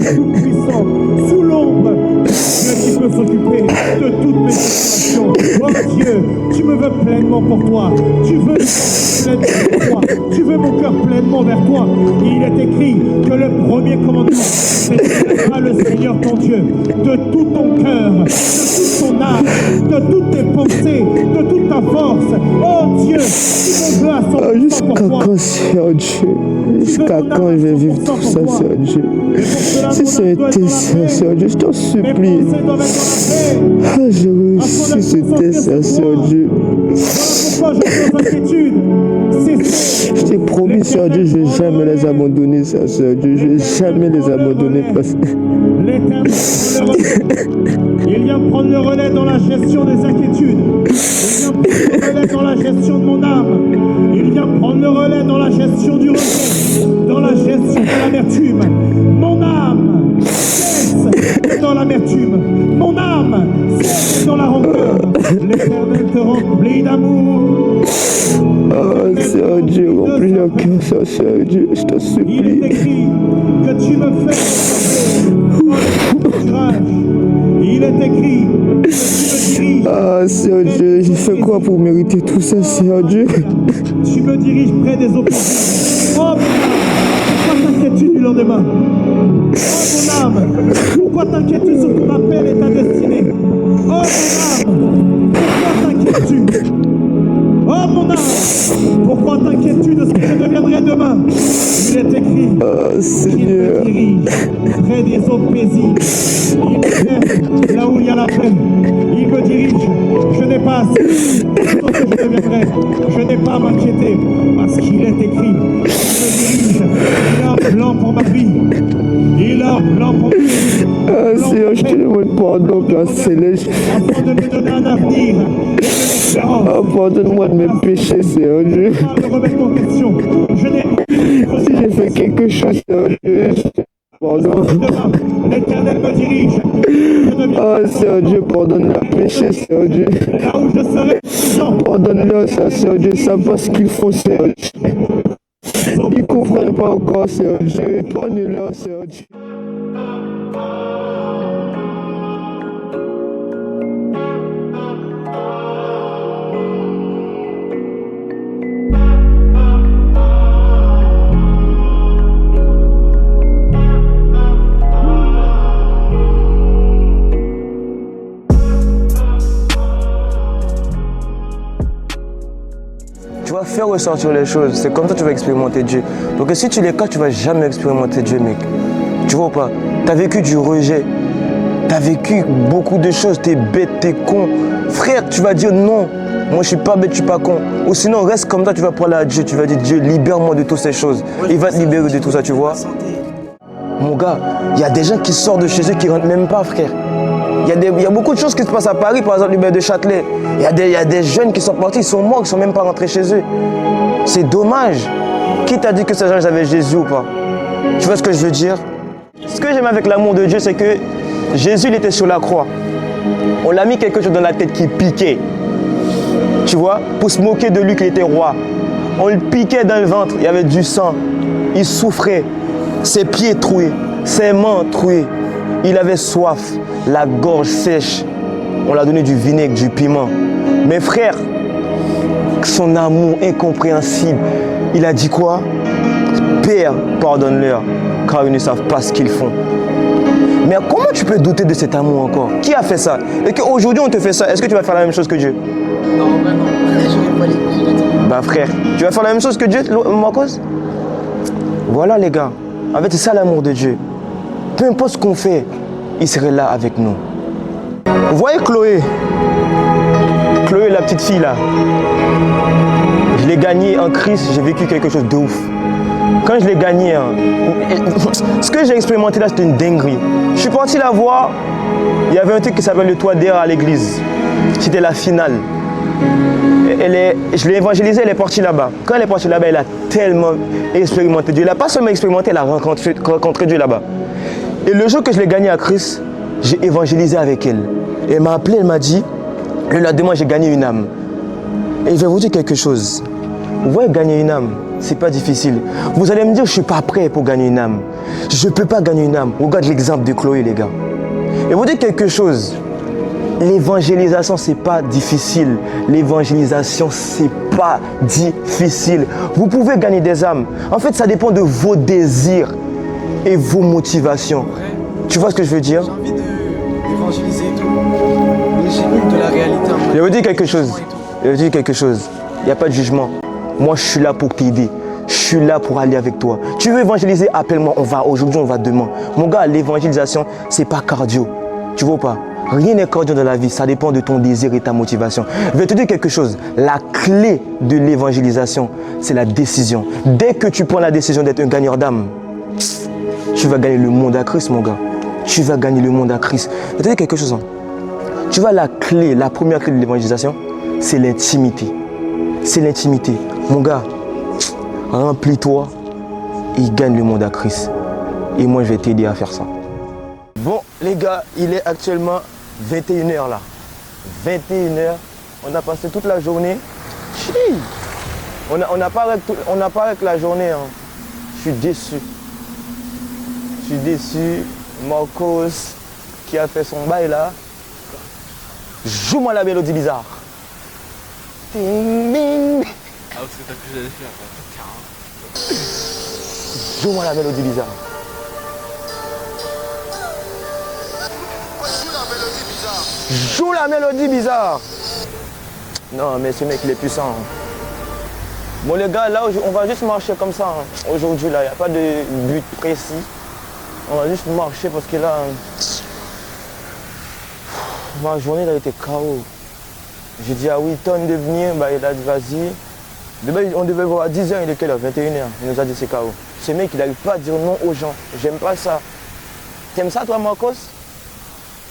S9: Sous l'ombre, Dieu qui peut s'occuper de toutes mes situations. Oh Dieu, tu me veux pleinement pour toi. Tu veux pleinement pour toi. Tu veux mon cœur pleinement vers toi. Il est écrit que le premier commandement, c'est de aimer le Seigneur ton Dieu de tout ton cœur, de toute ton âme, de toutes tes pensées, de toute ta force. Oh Dieu, tu me veux à 100%
S10: Jusqu'à
S9: pour toi.
S10: quand, Seigneur Dieu? Jusqu'à quand je vais vivre tout ça, Seigneur Dieu? Si c'est tes Seigneur Dieu, je t'en supplie. Ah, je réussis ce test, Seigneur Dieu.
S9: Voilà pourquoi je pose inquiétude.
S10: Je t'ai promis, Seigneur Dieu, je ne vais jamais les abandonner, Seigneur Dieu. Je ne vais jamais les abandonner parce que...
S9: Il vient prendre le relais dans la gestion des inquiétudes. Il vient prendre le relais dans la gestion de mon âme. Il vient prendre le relais dans la gestion du regret, dans la gestion de l'amertume. Mon âme cesse dans l'amertume. Mon âme cesse dans la rancœur. L'Éternel te remplit d'amour.
S10: Oh, Seigneur Dieu, remplis le cœur, Seigneur Dieu, je te
S9: Il
S10: supplie.
S9: est écrit que tu me fais courage. Il est écrit que tu me diriges.
S10: Ah, Seigneur Dieu, j'ai fait quoi pour mériter tout ça, Seigneur Dieu?
S9: Tu me diriges près des opposés. Oh mon âme, pourquoi t'inquiètes-tu du lendemain? Oh mon âme, pourquoi t'inquiètes-tu sur ton appel et ta destinée? Oh mon âme, pourquoi t'inquiètes-tu? Oh mon âme, pourquoi t'inquiètes-tu de ce que je deviendrai demain? Il est écrit qu'il me dirige près des eaux paisibles. Il me fait là où il y a la paix. Il me dirige. Je n'ai pas assez de ce que je deviendrai. Je n'ai pas à m'inquiéter parce qu'il est écrit. Il me dirige. Il a un plan pour ma vie. Il a un plan pour ma vie.
S10: Ah, Seigneur, je te demande pardon, Père Céleste.
S9: Afin de me donner un avenir.
S10: Oh, pardonne-moi de mes péchés, Seigneur Dieu. Si j'ai fait quelque chose, Seigneur Dieu, pardon.
S9: L'Éternel me dirige.
S10: Oh, Seigneur Dieu, pardonne le péché, Seigneur Dieu.
S9: Là où je serai
S10: pardonne-leur, Seigneur Dieu, ça parce qu'il faut, Seigneur Dieu. Ils ne comprennent pas encore, Seigneur Dieu. Pardonne-leur, Seigneur Dieu.
S2: Tu vas faire ressentir les choses, c'est comme ça que tu vas expérimenter Dieu. Donc si tu les caches, tu ne vas jamais expérimenter Dieu, mec. Tu vois ou pas? Tu as vécu du rejet, tu as vécu beaucoup de choses, tu es bête, tu es con. Frère, tu vas dire non, moi je suis pas bête, je suis pas con. Ou sinon reste comme ça, tu vas parler à Dieu, tu vas dire Dieu, libère-moi de toutes ces choses. Il va te libérer de tout ça, tu vois. Mon gars, il y a des gens qui sortent de chez eux qui ne rentrent même pas, frère. Il y a beaucoup de choses qui se passent à Paris, par exemple, l'Hubert de Châtelet. Il y a des jeunes qui sont partis, ils sont morts, ils ne sont même pas rentrés chez eux. C'est dommage. Qui t'a dit que ces gens avaient Jésus ou pas? Tu vois ce que je veux dire? Ce que j'aime avec l'amour de Dieu, c'est que Jésus, il était sur la croix. On l'a mis quelque chose dans la tête qui piquait. Tu vois, pour se moquer de lui qu'il était roi. On le piquait dans le ventre, il y avait du sang. Il souffrait, ses pieds troués, ses mains trouées. Il avait soif, la gorge sèche. On l'a donné du vinaigre, du piment. Mes frères, son amour incompréhensible, il a dit quoi? Père, pardonne-leur, car ils ne savent pas ce qu'ils font. Mais comment tu peux douter de cet amour encore? Qui a fait ça? Et qu'aujourd'hui on te fait ça, est-ce que tu vas faire la même chose que Dieu?
S7: Non, vraiment.
S2: Bah frère, tu vas faire la même chose que Dieu, Marcos? Voilà les gars, en fait c'est ça l'amour de Dieu. Peu importe ce qu'on fait, il serait là avec nous. Vous voyez Chloé? Chloé, la petite fille là. Je l'ai gagnée en Christ, j'ai vécu quelque chose de ouf. Quand je l'ai gagnée, ce que j'ai expérimenté là, c'était une dinguerie. Je suis parti la voir, il y avait un truc qui s'appelle le toit d'air à l'église. C'était la finale. Je l'ai évangélisée, elle est partie là-bas. Quand elle est partie là-bas, elle a tellement expérimenté Dieu. Elle n'a pas seulement expérimenté, elle a rencontré Dieu là-bas. Et le jour que je l'ai gagnée à Christ, j'ai évangélisé avec elle. Et elle m'a appelé, elle m'a dit, le lendemain, j'ai gagné une âme. Et je vais vous dire quelque chose. Vous voyez, gagner une âme, c'est pas difficile. Vous allez me dire, je ne suis pas prêt pour gagner une âme. Je ne peux pas gagner une âme. Regarde l'exemple de Chloé, les gars. Et vous dire quelque chose. L'évangélisation, c'est pas difficile. L'évangélisation, c'est pas difficile. Vous pouvez gagner des âmes. En fait, ça dépend de vos désirs et vos motivations. Tu vois ce que je veux dire?
S7: J'ai envie d'évangéliser et tout. Mais j'ai honte de la réalité.
S2: Je vais vous dire quelque chose. Je vais vous dire quelque chose. Il n'y a pas de jugement. Moi, je suis là pour t'aider. Je suis là pour aller avec toi. Tu veux évangéliser? Appelle-moi. On va aujourd'hui, on va demain. Mon gars, l'évangélisation, c'est pas cardio. Tu vois pas? Rien n'est cardio dans la vie. Ça dépend de ton désir et ta motivation. Je vais te dire quelque chose. La clé de l'évangélisation, c'est la décision. Dès que tu prends la décision d'être un gagneur d'âme, tu vas gagner le monde à Christ, mon gars. Tu vas gagner le monde à Christ. Je vais te dire quelque chose. Tu vois, la clé, la première clé de l'évangélisation, c'est l'intimité. C'est l'intimité. Mon gars, remplis-toi et gagne le monde à Christ. Et moi, je vais t'aider à faire ça. Bon, les gars, il est actuellement 21h là. 21h. On a passé toute la journée. On n'a pas avec la journée. Hein. Je suis déçu. Je suis déçu. Marcos, qui a fait son bail là. Joue-moi la mélodie bizarre. Ding, ding.
S3: Ah, parce que t'as plus à faire.
S2: Joue-moi la mélodie bizarre. Joue la mélodie bizarre. Non, mais ce mec, il est puissant. Bon, les gars, là, on va juste marcher comme ça. Hein. Aujourd'hui, là, il n'y a pas de but précis. On va juste marcher parce que là, ma journée, elle a été KO. J'ai dit à Wilton de venir, bah, il a dit vas-y. On devait voir à 10h, il est quelle heure? 21h. Il nous a dit c'est KO. Ce mec, il n'arrive pas à dire non aux gens. J'aime pas ça. T'aimes ça, toi, Marcos?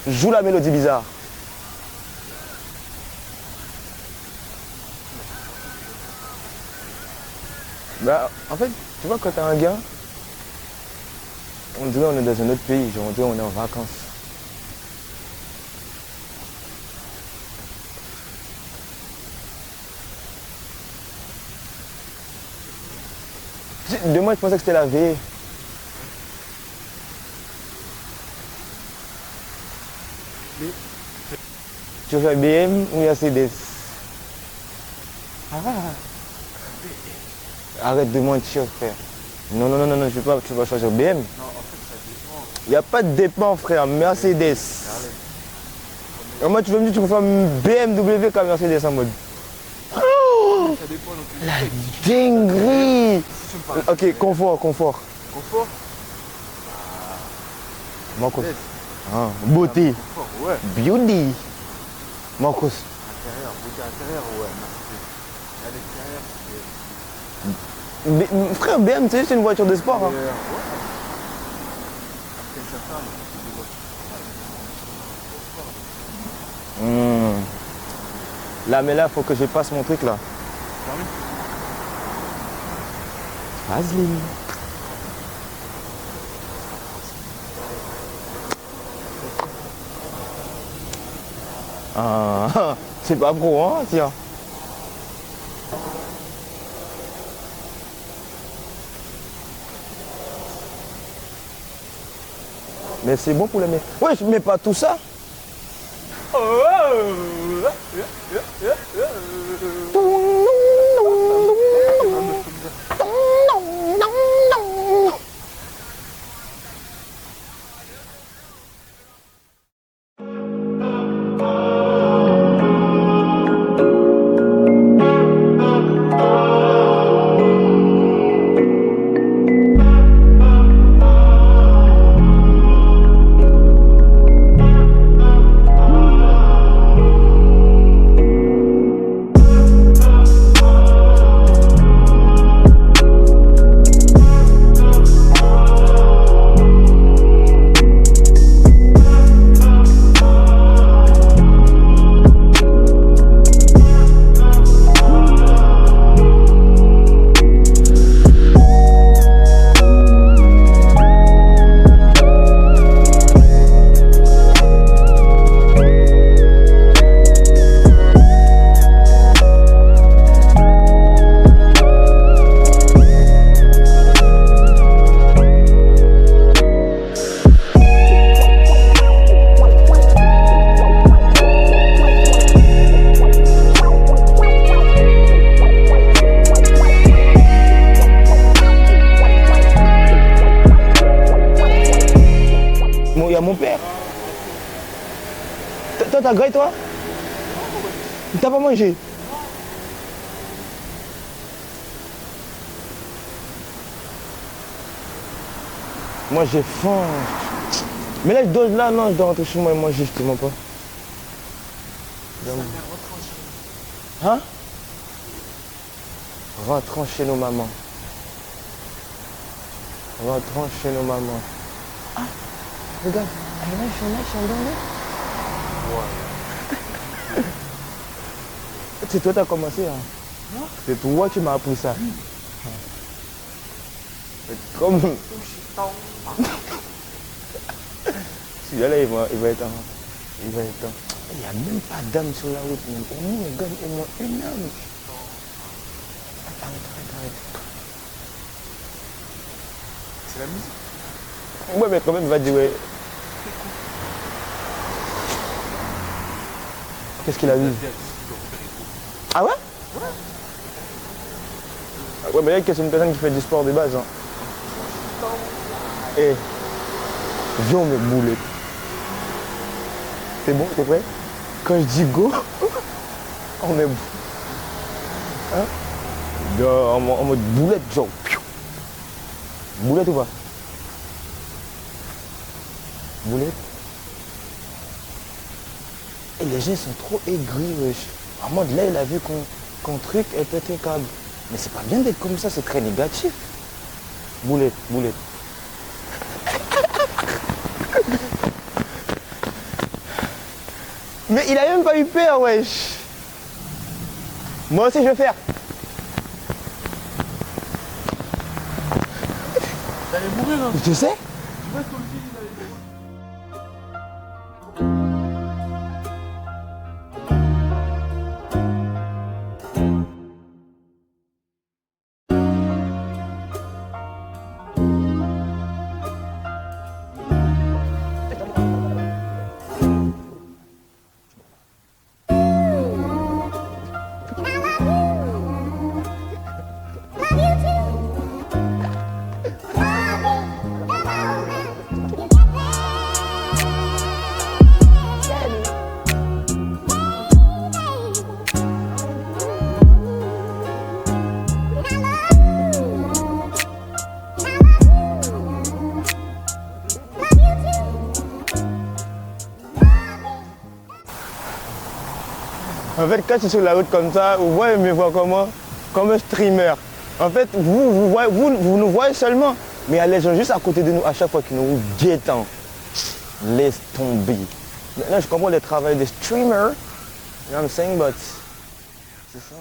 S2: Joue la mélodie bizarre. Bah, en fait, tu vois, quand t'as un gars, on dirait on est dans un autre pays, genre on dirait on est en vacances. Demain, je pensais que c'était la veille. Tu fais BM ou Mercedes? Arrête de mentir, frère. Non, tu vas choisir BM. Non, en fait, ça dépend. Il n'y a pas de dépend, frère. Mercedes. Et moi, tu veux me dire que tu préfères BMW qu'à Mercedes en mode. Oh, ça dépend, donc, la dinguerie. Ok, confort. Confort? Marcos. Ah, beauté. Confort, ouais. Beauty. Marcos.
S3: Intérieur, beauté intérieure, ouais. Mercedes. À l'extérieur,
S2: Frère, BM, c'est juste une voiture de sport. Hein. Là, mais là, il faut que je passe mon truc là. Vas-y. Ah, c'est pas pro, hein, tiens. Mais c'est bon pour les mecs. Ouais, je mets pas tout ça. Mon père. Toi, t'as graille, toi? T'as pas mangé? Moi, j'ai faim. Mais là, je dois rentrer chez moi et manger justement pas. Hein? Rentrons chez nos mamans. Rentrons chez nos mamans. Ah, regarde, je suis endormi. Ouais. C'est toi qui as commencé, hein? C'est toi qui m'as appris ça. C'est comme... Celui-là, il va être en... Il n'y a même pas d'âme sur la route. Au moins, il gagne au moins une âme. Arrête. C'est la musique? Ouais, mais quand même, il va dire, ouais. Qu'est-ce qu'il a vu? Ah ouais? Ouais, mais c'est une personne qui fait du sport de base. Hein. Et viens, on met boulette. C'est bon, t'es prêt? Quand je dis go, on met hein? En mode boulette, genre. Boulette ou pas? Boulette. Et les gens sont trop aigris, wesh. En mode là, il a vu qu'on truc est pété un câble. Mais c'est pas bien d'être comme ça, c'est très négatif. Boulette. Mais il a même pas eu peur, wesh. Moi aussi, je vais faire.
S3: Vous allez mourir, hein.
S2: Tu sais? En fait, quand je suis sur la route comme ça, vous voyez me voir comment? Comme un streamer. En fait, vous nous voyez seulement, mais il y a les gens juste à côté de nous à chaque fois qui nous guettent. Laisse tomber. Maintenant, je comprends le travail des streamers. You know what I'm saying, but c'est ça.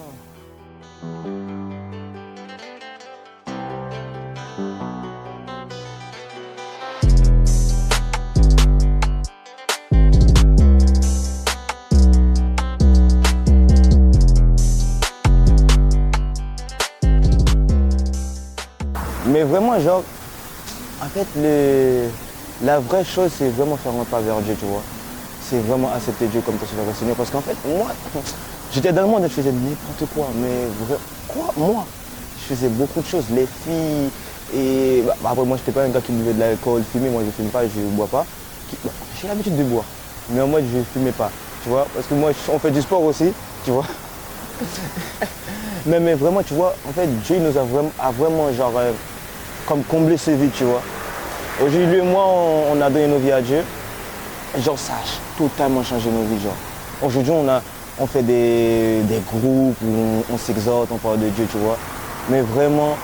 S2: Mais vraiment, genre, en fait, la vraie chose, c'est vraiment faire un pas vers Dieu, tu vois. C'est vraiment accepter Dieu comme ton Sauveur et Seigneur. Parce qu'en fait, moi, j'étais dans le monde et je faisais n'importe quoi. Mais quoi, moi, je faisais beaucoup de choses. Les filles, et après, moi, j'étais pas un gars qui buvait de l'alcool, fumait. Moi, je fume pas, je bois pas. J'ai l'habitude de boire. Mais en mode, je fumais pas, tu vois. Parce que moi, on fait du sport aussi, tu vois. mais vraiment, tu vois, en fait, Dieu nous a vraiment, genre, comme comblé ce vide, tu vois. Aujourd'hui, lui et moi, on a donné nos vies à Dieu. Genre, ça a totalement changé nos vies, genre. Aujourd'hui, on fait des groupes où on s'exhorte, on parle de Dieu, tu vois. Mais vraiment,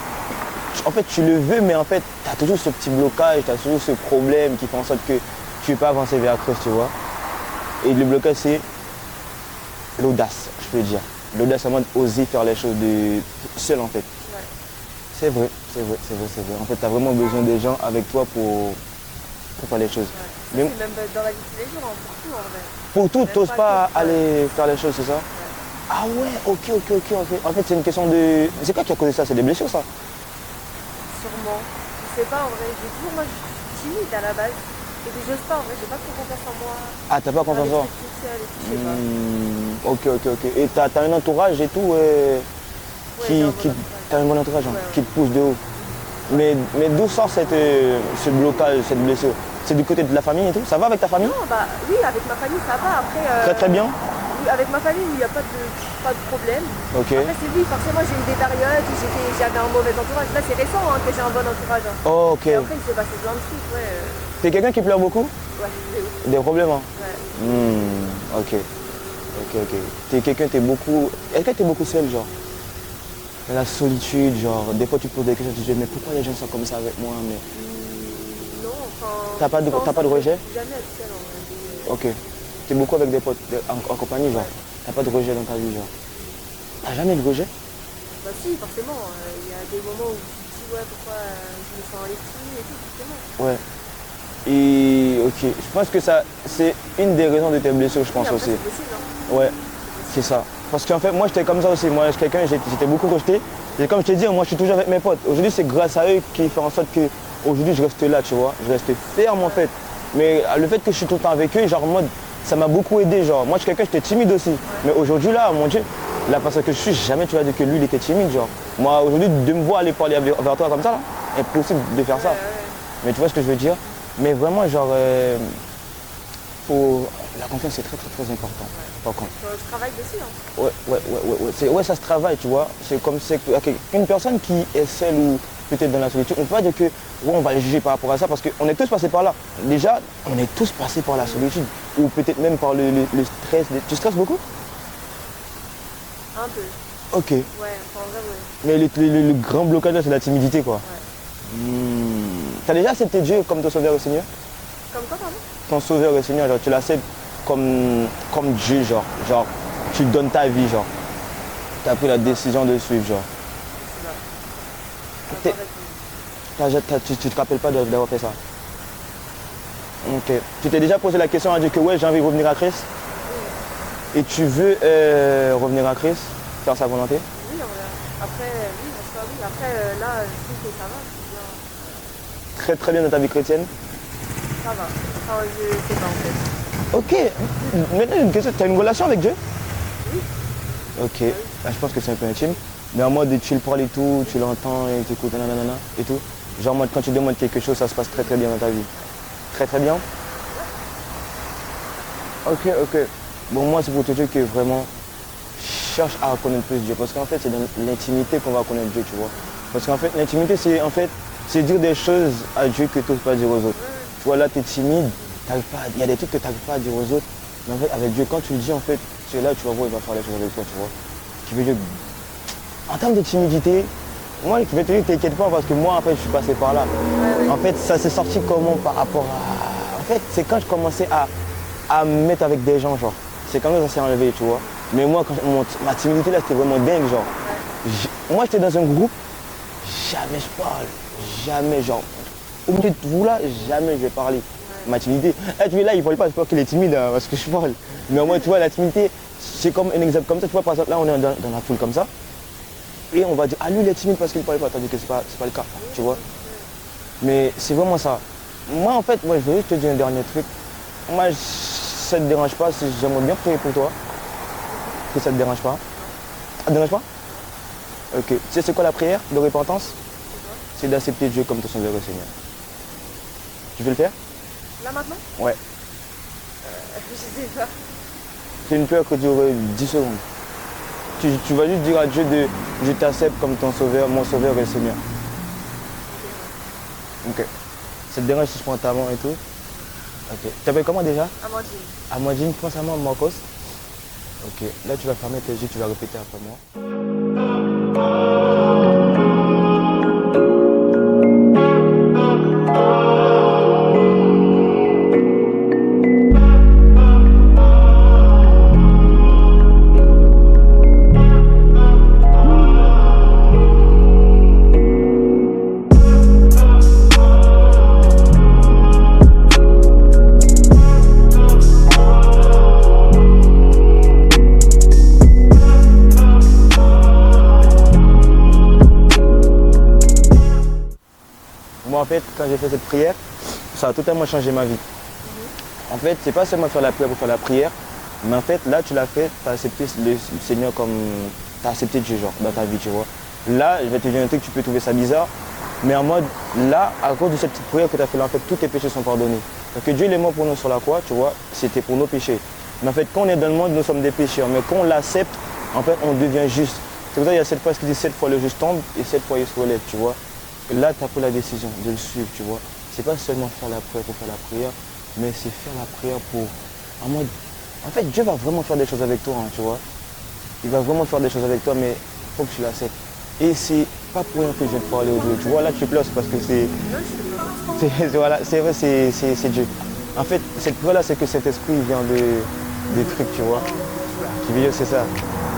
S2: en fait, tu le veux, mais en fait, tu as toujours ce petit blocage, tu as toujours ce problème qui fait en sorte que tu ne peux pas avancer vers Christ, tu vois. Et le blocage, c'est l'audace, je peux dire. L'audace, c'est vraiment d'oser faire les choses seul, en fait. Ouais. C'est vrai. En fait, tu as vraiment besoin des gens avec toi pour faire les choses.
S11: Ouais. Même dans la vie de tous les jours, hein, pour tout, en vrai.
S2: Pour tout, tu n'oses pas aller faire les choses, c'est ça? Ouais. Ah ouais, ok. En fait, c'est une question de... C'est quoi qui a causé ça? C'est des blessures, ça?
S11: Sûrement. Je sais pas, en vrai. Moi, je suis timide à la base. Et puis, j'ose pas, en vrai. J'ai pas trop confiance en moi.
S2: Ah, t'as pas confiance en toi? Ok. Et t'as un entourage et tout t'as un bon entourage, qui te pousse de haut. Mais d'où sort ce blocage, cette blessure? C'est du côté de la famille et tout? Ça va avec ta famille?
S11: Non, oui, avec ma famille, ça va. Après,
S2: très bien?
S11: Oui, avec ma famille, il n'y a pas de problème.
S2: Ok.
S11: Après, c'est oui, forcément, j'ai eu des périodes où j'avais un mauvais entourage. Là, c'est récent que j'ai un bon entourage.
S2: Oh, ok.
S11: Et après, il s'est passé plein de trucs, ouais.
S2: T'es quelqu'un qui pleure beaucoup?
S11: Ouais,
S2: des problèmes, hein?
S11: Ouais.
S2: Ok. T'es quelqu'un, beaucoup... Est-ce que t'es beaucoup seul, genre? La solitude, genre, des fois tu te poses des questions, tu te dis, mais pourquoi les gens sont comme ça avec moi, mais...
S11: Non, enfin...
S2: T'as pas de rejet?
S11: Jamais être seul, en vrai.
S2: Ok. T'es beaucoup avec des potes, en compagnie, genre? T'as pas de rejet dans ta vie, genre? T'as jamais de rejet?
S11: Bah si, forcément. Il y a des moments où tu te dis, ouais, pourquoi je me sens en l'esprit et tout, forcément.
S2: Ouais. Et ok, je pense que ça, c'est une des raisons de tes blessures, je pense aussi.
S11: C'est possible, hein.
S2: Ouais, c'est ça. Parce qu'en fait, moi, j'étais comme ça aussi. Moi, j'étais beaucoup rejeté. Et comme je t'ai dit, moi, je suis toujours avec mes potes. Aujourd'hui, c'est grâce à eux qui font en sorte que aujourd'hui, je reste là, tu vois. Je reste ferme, en fait. Mais le fait que je suis tout le temps avec eux, genre, en mode, ça m'a beaucoup aidé, genre. Moi, je suis quelqu'un, j'étais timide aussi. Ouais. Mais aujourd'hui, là, mon Dieu, la personne que je suis, jamais tu vas dire que lui, il était timide, genre. Moi, aujourd'hui, de me voir aller parler vers toi comme ça, là, impossible de faire ça. Ouais. Mais tu vois ce que je veux dire? Mais vraiment, genre, la confiance, c'est très important. Par contre.
S11: Je travaille dessus, hein.
S2: Ouais, ça se travaille, tu vois. C'est comme une personne qui est seule ou peut-être dans la solitude, on ne peut pas dire que on va les juger par rapport à ça parce qu'on est tous passés par là. Déjà, on est tous passés par la solitude ou peut-être même par le stress. Tu stresses beaucoup?
S11: Un peu.
S2: Ok.
S11: Ouais, enfin, en vrai, ouais.
S2: Mais le grand blocage, c'est la timidité, quoi.
S11: Ouais.
S2: T'as déjà accepté Dieu comme ton sauveur et Seigneur?
S11: Comme quoi, pardon?
S2: Ton sauveur et Seigneur, genre, tu l'acceptes comme Dieu, genre, tu donnes ta vie, genre. Tu as pris la décision de suivre, genre. Tu te rappelles pas d'avoir fait ça? Ok. Tu t'es déjà posé la question à Dieu que ouais, j'ai envie de revenir à Christ? Oui. Et tu veux revenir à Christ, faire sa volonté?
S11: Oui, après, oui, oui. Après, là, je trouve que ça va, c'est bien.
S2: Très bien dans ta vie chrétienne?
S11: Ça va. Enfin, je sais pas en fait.
S2: Ok. Maintenant, j'ai une question. Tu as une relation avec Dieu?
S11: Oui.
S2: Ok. Oui. Là, je pense que c'est un peu intime. Mais en mode, tu le parles et tout, tu l'entends et tu écoutes, nanana, et tout. Genre, en mode, quand tu demandes quelque chose, ça se passe très bien dans ta vie. Très bien? Ok. Bon, moi, c'est pour te dire que vraiment, cherche à connaître plus Dieu. Parce qu'en fait, c'est dans l'intimité qu'on va connaître Dieu, tu vois. Parce qu'en fait, l'intimité, c'est dire des choses à Dieu que tu n'oses pas dire aux autres. Tu vois, là, tu es timide, il y a des trucs que tu n'arrives pas à dire aux autres. Mais en fait, avec Dieu, quand tu le dis, en fait, tu es là, tu vas voir, il va faire les choses avec toi, tu vois. Tu veux dire, en termes de timidité, moi, je vais te dire, t'inquiète pas, parce que moi, en fait, je suis passé par là. En fait, ça s'est sorti comment par rapport à... En fait, c'est quand je commençais à me mettre avec des gens, genre. C'est quand même ça s'est enlevé, tu vois. Mais moi, ma timidité, là, c'était vraiment dingue, genre. Moi, j'étais dans un groupe, jamais je parle. Jamais, genre. Au milieu de vous, là, jamais je vais parler. Ma timidité. Tu vois, là, il ne parle pas, c'est pas qu'il est timide, hein, parce que je parle. Mais moi, tu vois, la timidité, c'est comme un exemple comme ça. Tu vois, par exemple, là, on est dans la foule comme ça. Et on va dire, ah lui il est timide parce qu'il ne parle pas, tandis que c'est pas le cas, tu vois. Mais c'est vraiment ça. Moi en fait, moi je vais juste te dire un dernier truc. Moi ça te dérange pas si j'aimerais bien prier pour toi. Que ça te dérange pas. Ça te dérange pas? Ok. Tu sais c'est quoi la prière de repentance? C'est d'accepter Dieu comme ton Sauveur et Seigneur. Tu veux le faire?
S11: Là maintenant?
S2: Ouais.
S11: Je sais pas.
S2: C'est une prière que dure 10 secondes. Tu vas juste dire à Dieu de je t'accepte comme ton Sauveur, mon Sauveur et Seigneur. Ok. Ça te dérange si je prends ta main et tout? Ok. Tu t'appelles comment déjà?
S11: Amandine.
S2: Amandine, prends sa main, Marcos. Ok. Là tu vas fermer tes yeux, tu vas répéter après moi. Moi en fait, quand j'ai fait cette prière, ça a totalement changé ma vie. En fait, c'est pas seulement faire la prière pour faire la prière, mais en fait, là tu l'as fait, tu as accepté le Seigneur comme... Tu as accepté Dieu genre dans ta vie, tu vois. Là, je vais te dire un truc, tu peux trouver ça bizarre, mais en mode, là, à cause de cette petite prière que tu as fait là, en fait, tous tes péchés sont pardonnés. Parce que Dieu il est mort pour nous sur la croix, tu vois, c'était pour nos péchés. Mais en fait, quand on est dans le monde, nous sommes des pécheurs, mais quand on l'accepte, en fait, on devient juste. C'est pour ça qu'il y a cette phrase qui dit 7 fois le juste tombe et 7 fois il se relève, tu vois. Et là, tu as pris la décision de le suivre, tu vois. C'est pas seulement faire la prière pour faire la prière, mais c'est faire la prière pour... En mode... En fait, Dieu va vraiment faire des choses avec toi, hein, tu vois. Il va vraiment faire des choses avec toi, mais il faut que tu l'acceptes. Et c'est pas pour rien que je viens te parler aujourd'hui. Tu vois, là, tu pleures, c'est parce que c'est... Voilà, c'est vrai, c'est Dieu. En fait, cette prière-là, c'est que cet esprit vient des trucs, tu vois. Qui veut dire, c'est ça.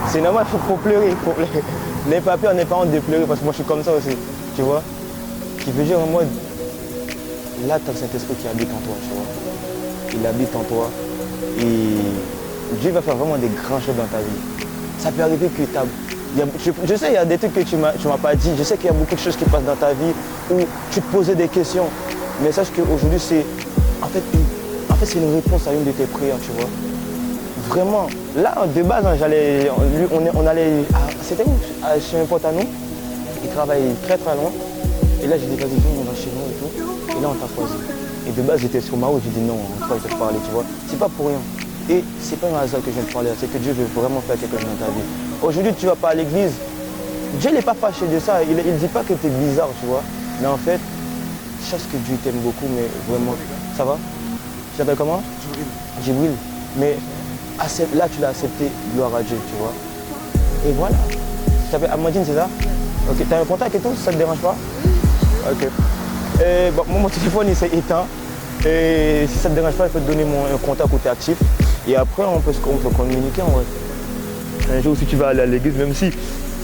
S2: C'est normal, il faut pleurer, faut pleurer. N'aie pas peur, n'aie pas honte de pleurer, parce que moi, je suis comme ça aussi. Tu vois, qui veut dire en mode, là tu as le Saint-Esprit qui habite en toi, tu vois. Il habite en toi et Dieu va faire vraiment des grands choses dans ta vie. Ça peut arriver que je sais, il y a des trucs que tu m'as pas dit, je sais qu'il y a beaucoup de choses qui passent dans ta vie où tu te posais des questions, mais sache qu'aujourd'hui c'est en fait c'est une réponse à une de tes prières, tu vois. Vraiment, là de base, hein, on allait, c'était où? Chez un pote à nous. Il travaille très très loin. Et là j'ai dit vas-y viens, on va chez nous et tout. Et là on t'a choisi. Et de base j'étais sur ma route, j'ai dit non, on va te parler, tu vois. C'est pas pour rien. Et c'est pas un hasard que je viens de parler, c'est que Dieu veut vraiment faire quelque chose dans ta vie. Aujourd'hui tu vas pas à l'église. Dieu n'est pas fâché de ça. Il dit pas que tu es bizarre, tu vois. Mais en fait, je sais que Dieu t'aime beaucoup, mais vraiment. Ça va? Tu t'appelles comment? Djibril. Mais là tu l'as accepté, gloire à Dieu, tu vois. Et voilà. Tu t'appelles Amandine, c'est ça? Ok, t'as un contact et tout, ça te dérange pas? Ok. Et bon, mon téléphone il s'est éteint. Et si ça te dérange pas, je peux te donner un contact où tu es actif. Et après, on peut communiquer en vrai. Un jour, si tu vas aller à l'église, même si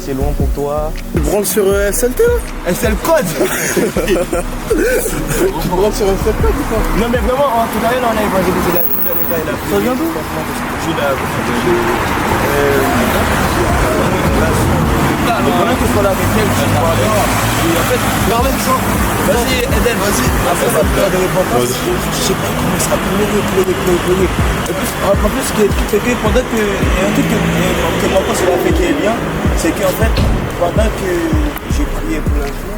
S2: c'est loin pour toi.
S5: Tu branles sur SLT là?
S2: SL code.
S5: Tu branles sur SL code ou pas?
S2: Non mais vraiment, en tout cas, là on a évangélisé la ville.
S5: Ça vient d'où?
S2: Pendant que je parle avec elle, je parle et en fait, parle de ça. Vas-y, Eden, vas-y. Après ça, tu as des réponses. Je sais pas comment ça pleurer. Et puis, en plus, ce qui est truc, c'est que pendant que. Il y a un truc que mon pote a fait qui est bien, c'est qu'en fait, pendant que j'ai prié pour la foi,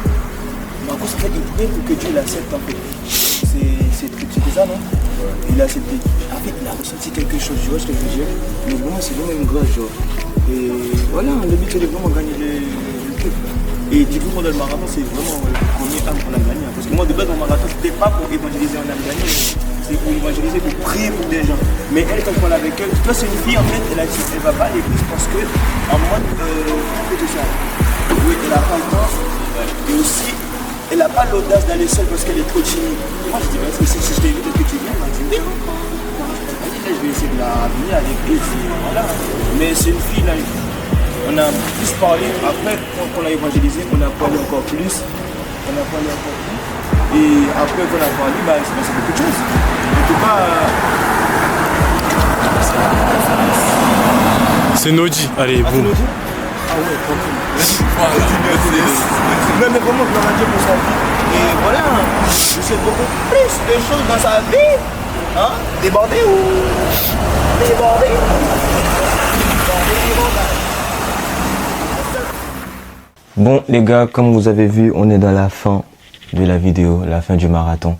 S2: mon pote a fait une prière pour que Dieu l'accepte en fait. C'est ça, non? Il a accepté. En fait, il a ressenti quelque chose, tu vois ce que je veux dire? Mais vraiment, c'est vraiment une grâce, genre. Et voilà, le but c'est de vraiment gagner le truc. Et du coup, pendant le marathon, c'est vraiment le premier âme qu'on a gagné. Parce que moi, de base, mon marathon, c'était pas pour évangéliser un âme gagné, c'est pour évangéliser, pour prier pour des gens. Mais elle, quand je parle avec elle, toi, c'est une fille, en fait, elle a dit elle va pas à l'église parce que, en mode, oui, elle a pas le temps. Et aussi, elle n'a pas l'audace d'aller seule parce qu'elle est trop timide. Et moi, je dis, si je t'ai vu depuis que tu viens, elle m'a dit oui. Je vais essayer de la venir à l'église, voilà. Mais c'est une fille là, on a plus parlé, après quand on l'a évangélisé, on a parlé encore plus. Et après qu'on a parlé, bah, c'est passé beaucoup de choses. En tout cas...
S5: C'est Nodi, allez, boum.
S3: ouais, tranquille. Voilà.
S2: Mais vraiment, je leur ai dit pour sa vie. Et voilà, je sais beaucoup plus de choses dans sa vie. Hein? Débordé ou... Débordé. Bon les gars, comme vous avez vu, on est dans la fin de la vidéo, la fin du marathon.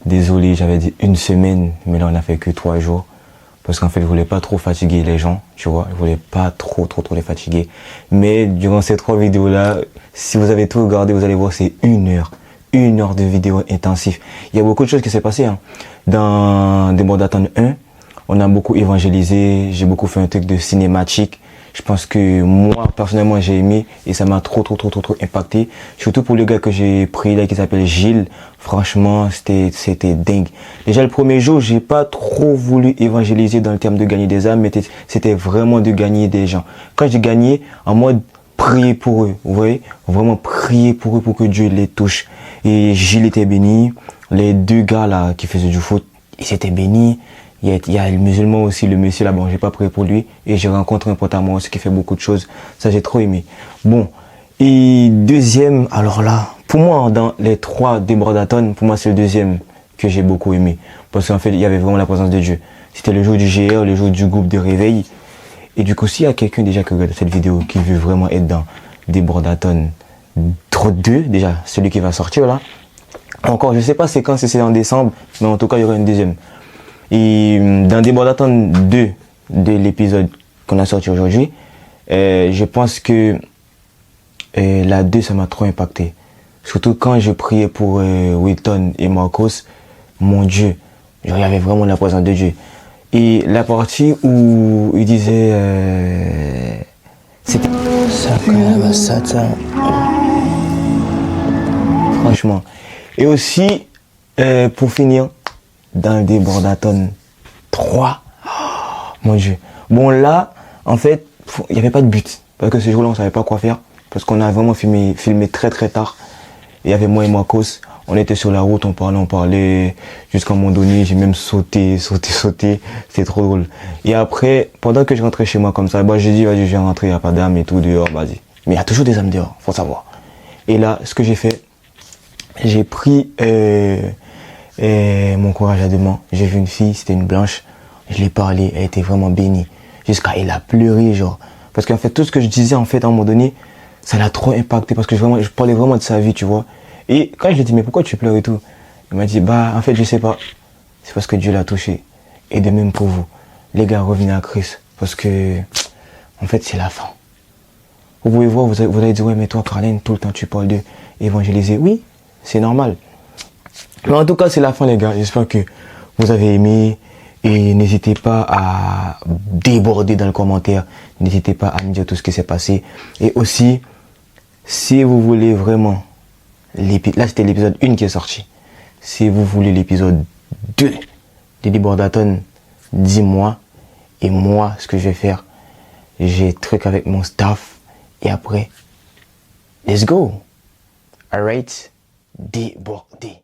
S2: Désolé, j'avais dit 1 semaine, mais là on a fait que 3 jours. Parce qu'en fait, je voulais pas trop fatiguer les gens, tu vois. Je voulais pas trop les fatiguer. Mais durant ces 3 vidéos-là, si vous avez tout regardé, vous allez voir, c'est 1 heure. 1 heure de vidéo intensif. Il y a beaucoup de choses qui s'est passé. Hein. Dans Débordatan 1, on a beaucoup évangélisé. J'ai beaucoup fait un truc de cinématique. Je pense que moi, personnellement, j'ai aimé et ça m'a trop impacté. Surtout pour le gars que j'ai pris là, qui s'appelle Gilles. Franchement, c'était dingue. Déjà, le premier jour, j'ai pas trop voulu évangéliser dans le terme de gagner des âmes, mais c'était vraiment de gagner des gens. Quand j'ai gagné, en mode prier pour eux, vous voyez, vraiment prier pour eux pour que Dieu les touche. Et Gilles était béni. Les 2 gars là qui faisaient du foot, ils étaient bénis. Il y a le musulman aussi, le monsieur là, bon, j'ai pas prié pour lui. Et j'ai rencontré un pote à moi aussi qui fait beaucoup de choses. Ça, j'ai trop aimé. Bon. Et deuxième, alors là, pour moi, dans les 3 Débordatan, pour moi, c'est le deuxième que j'ai beaucoup aimé. Parce qu'en fait, il y avait vraiment la présence de Dieu. C'était le jour du GR, le jour du groupe de réveil. Et du coup, s'il y a quelqu'un déjà qui regarde cette vidéo, qui veut vraiment être dans Débordatan 2, déjà, celui qui va sortir là. Encore, je sais pas c'est quand, si c'est en décembre, mais en tout cas, il y aura une deuxième. Et dans Débordatan 2 de l'épisode qu'on a sorti aujourd'hui, je pense que la 2 ça m'a trop impacté. Surtout quand je priais pour Wilton et Marcos, mon Dieu, il y avait vraiment la présence de Dieu. Et la partie où il disait c'était ça. Franchement. Et aussi, pour finir, dans le Débordatan 3, oh, mon Dieu. Bon là, en fait, il n'y avait pas de but. Parce que ce jour-là, on ne savait pas quoi faire. Parce qu'on a vraiment filmé très tard. Il y avait moi et Marcos. On était sur la route, on parlait. Jusqu'à un moment donné, j'ai même sauté. C'était trop drôle. Et après, pendant que je rentrais chez moi comme ça, bah, j'ai dit, vas-y, je vais rentrer, il n'y a pas d'âme et tout dehors, vas-y. Mais il y a toujours des âmes dehors, faut savoir. Et là, ce que j'ai fait, j'ai pris mon courage à 2 mains. J'ai vu une fille, c'était une blanche. Je l'ai parlé, elle était vraiment bénie. Jusqu'à elle a pleuré, genre. Parce qu'en fait, tout ce que je disais, en fait, à un moment donné, ça l'a trop impacté parce que je parlais vraiment de sa vie, tu vois. Et quand je lui ai dit, mais pourquoi tu pleures et tout? Il m'a dit, bah, en fait, je sais pas. C'est parce que Dieu l'a touché. Et de même pour vous. Les gars, revenez à Christ. Parce que, en fait, c'est la fin. Vous pouvez voir, vous allez dire, ouais, mais toi, Caroline, tout le temps, tu parles de évangéliser. Oui, c'est normal. Mais en tout cas, c'est la fin, les gars. J'espère que vous avez aimé. Et n'hésitez pas à déborder dans le commentaire. N'hésitez pas à me dire tout ce qui s'est passé. Et aussi, si vous voulez vraiment... Là, c'était l'épisode 1 qui est sorti. Si vous voulez l'épisode 2 de Débordatan, dis-moi. Et moi, ce que je vais faire, j'ai truc avec mon staff. Et après, let's go. Alright, déborder.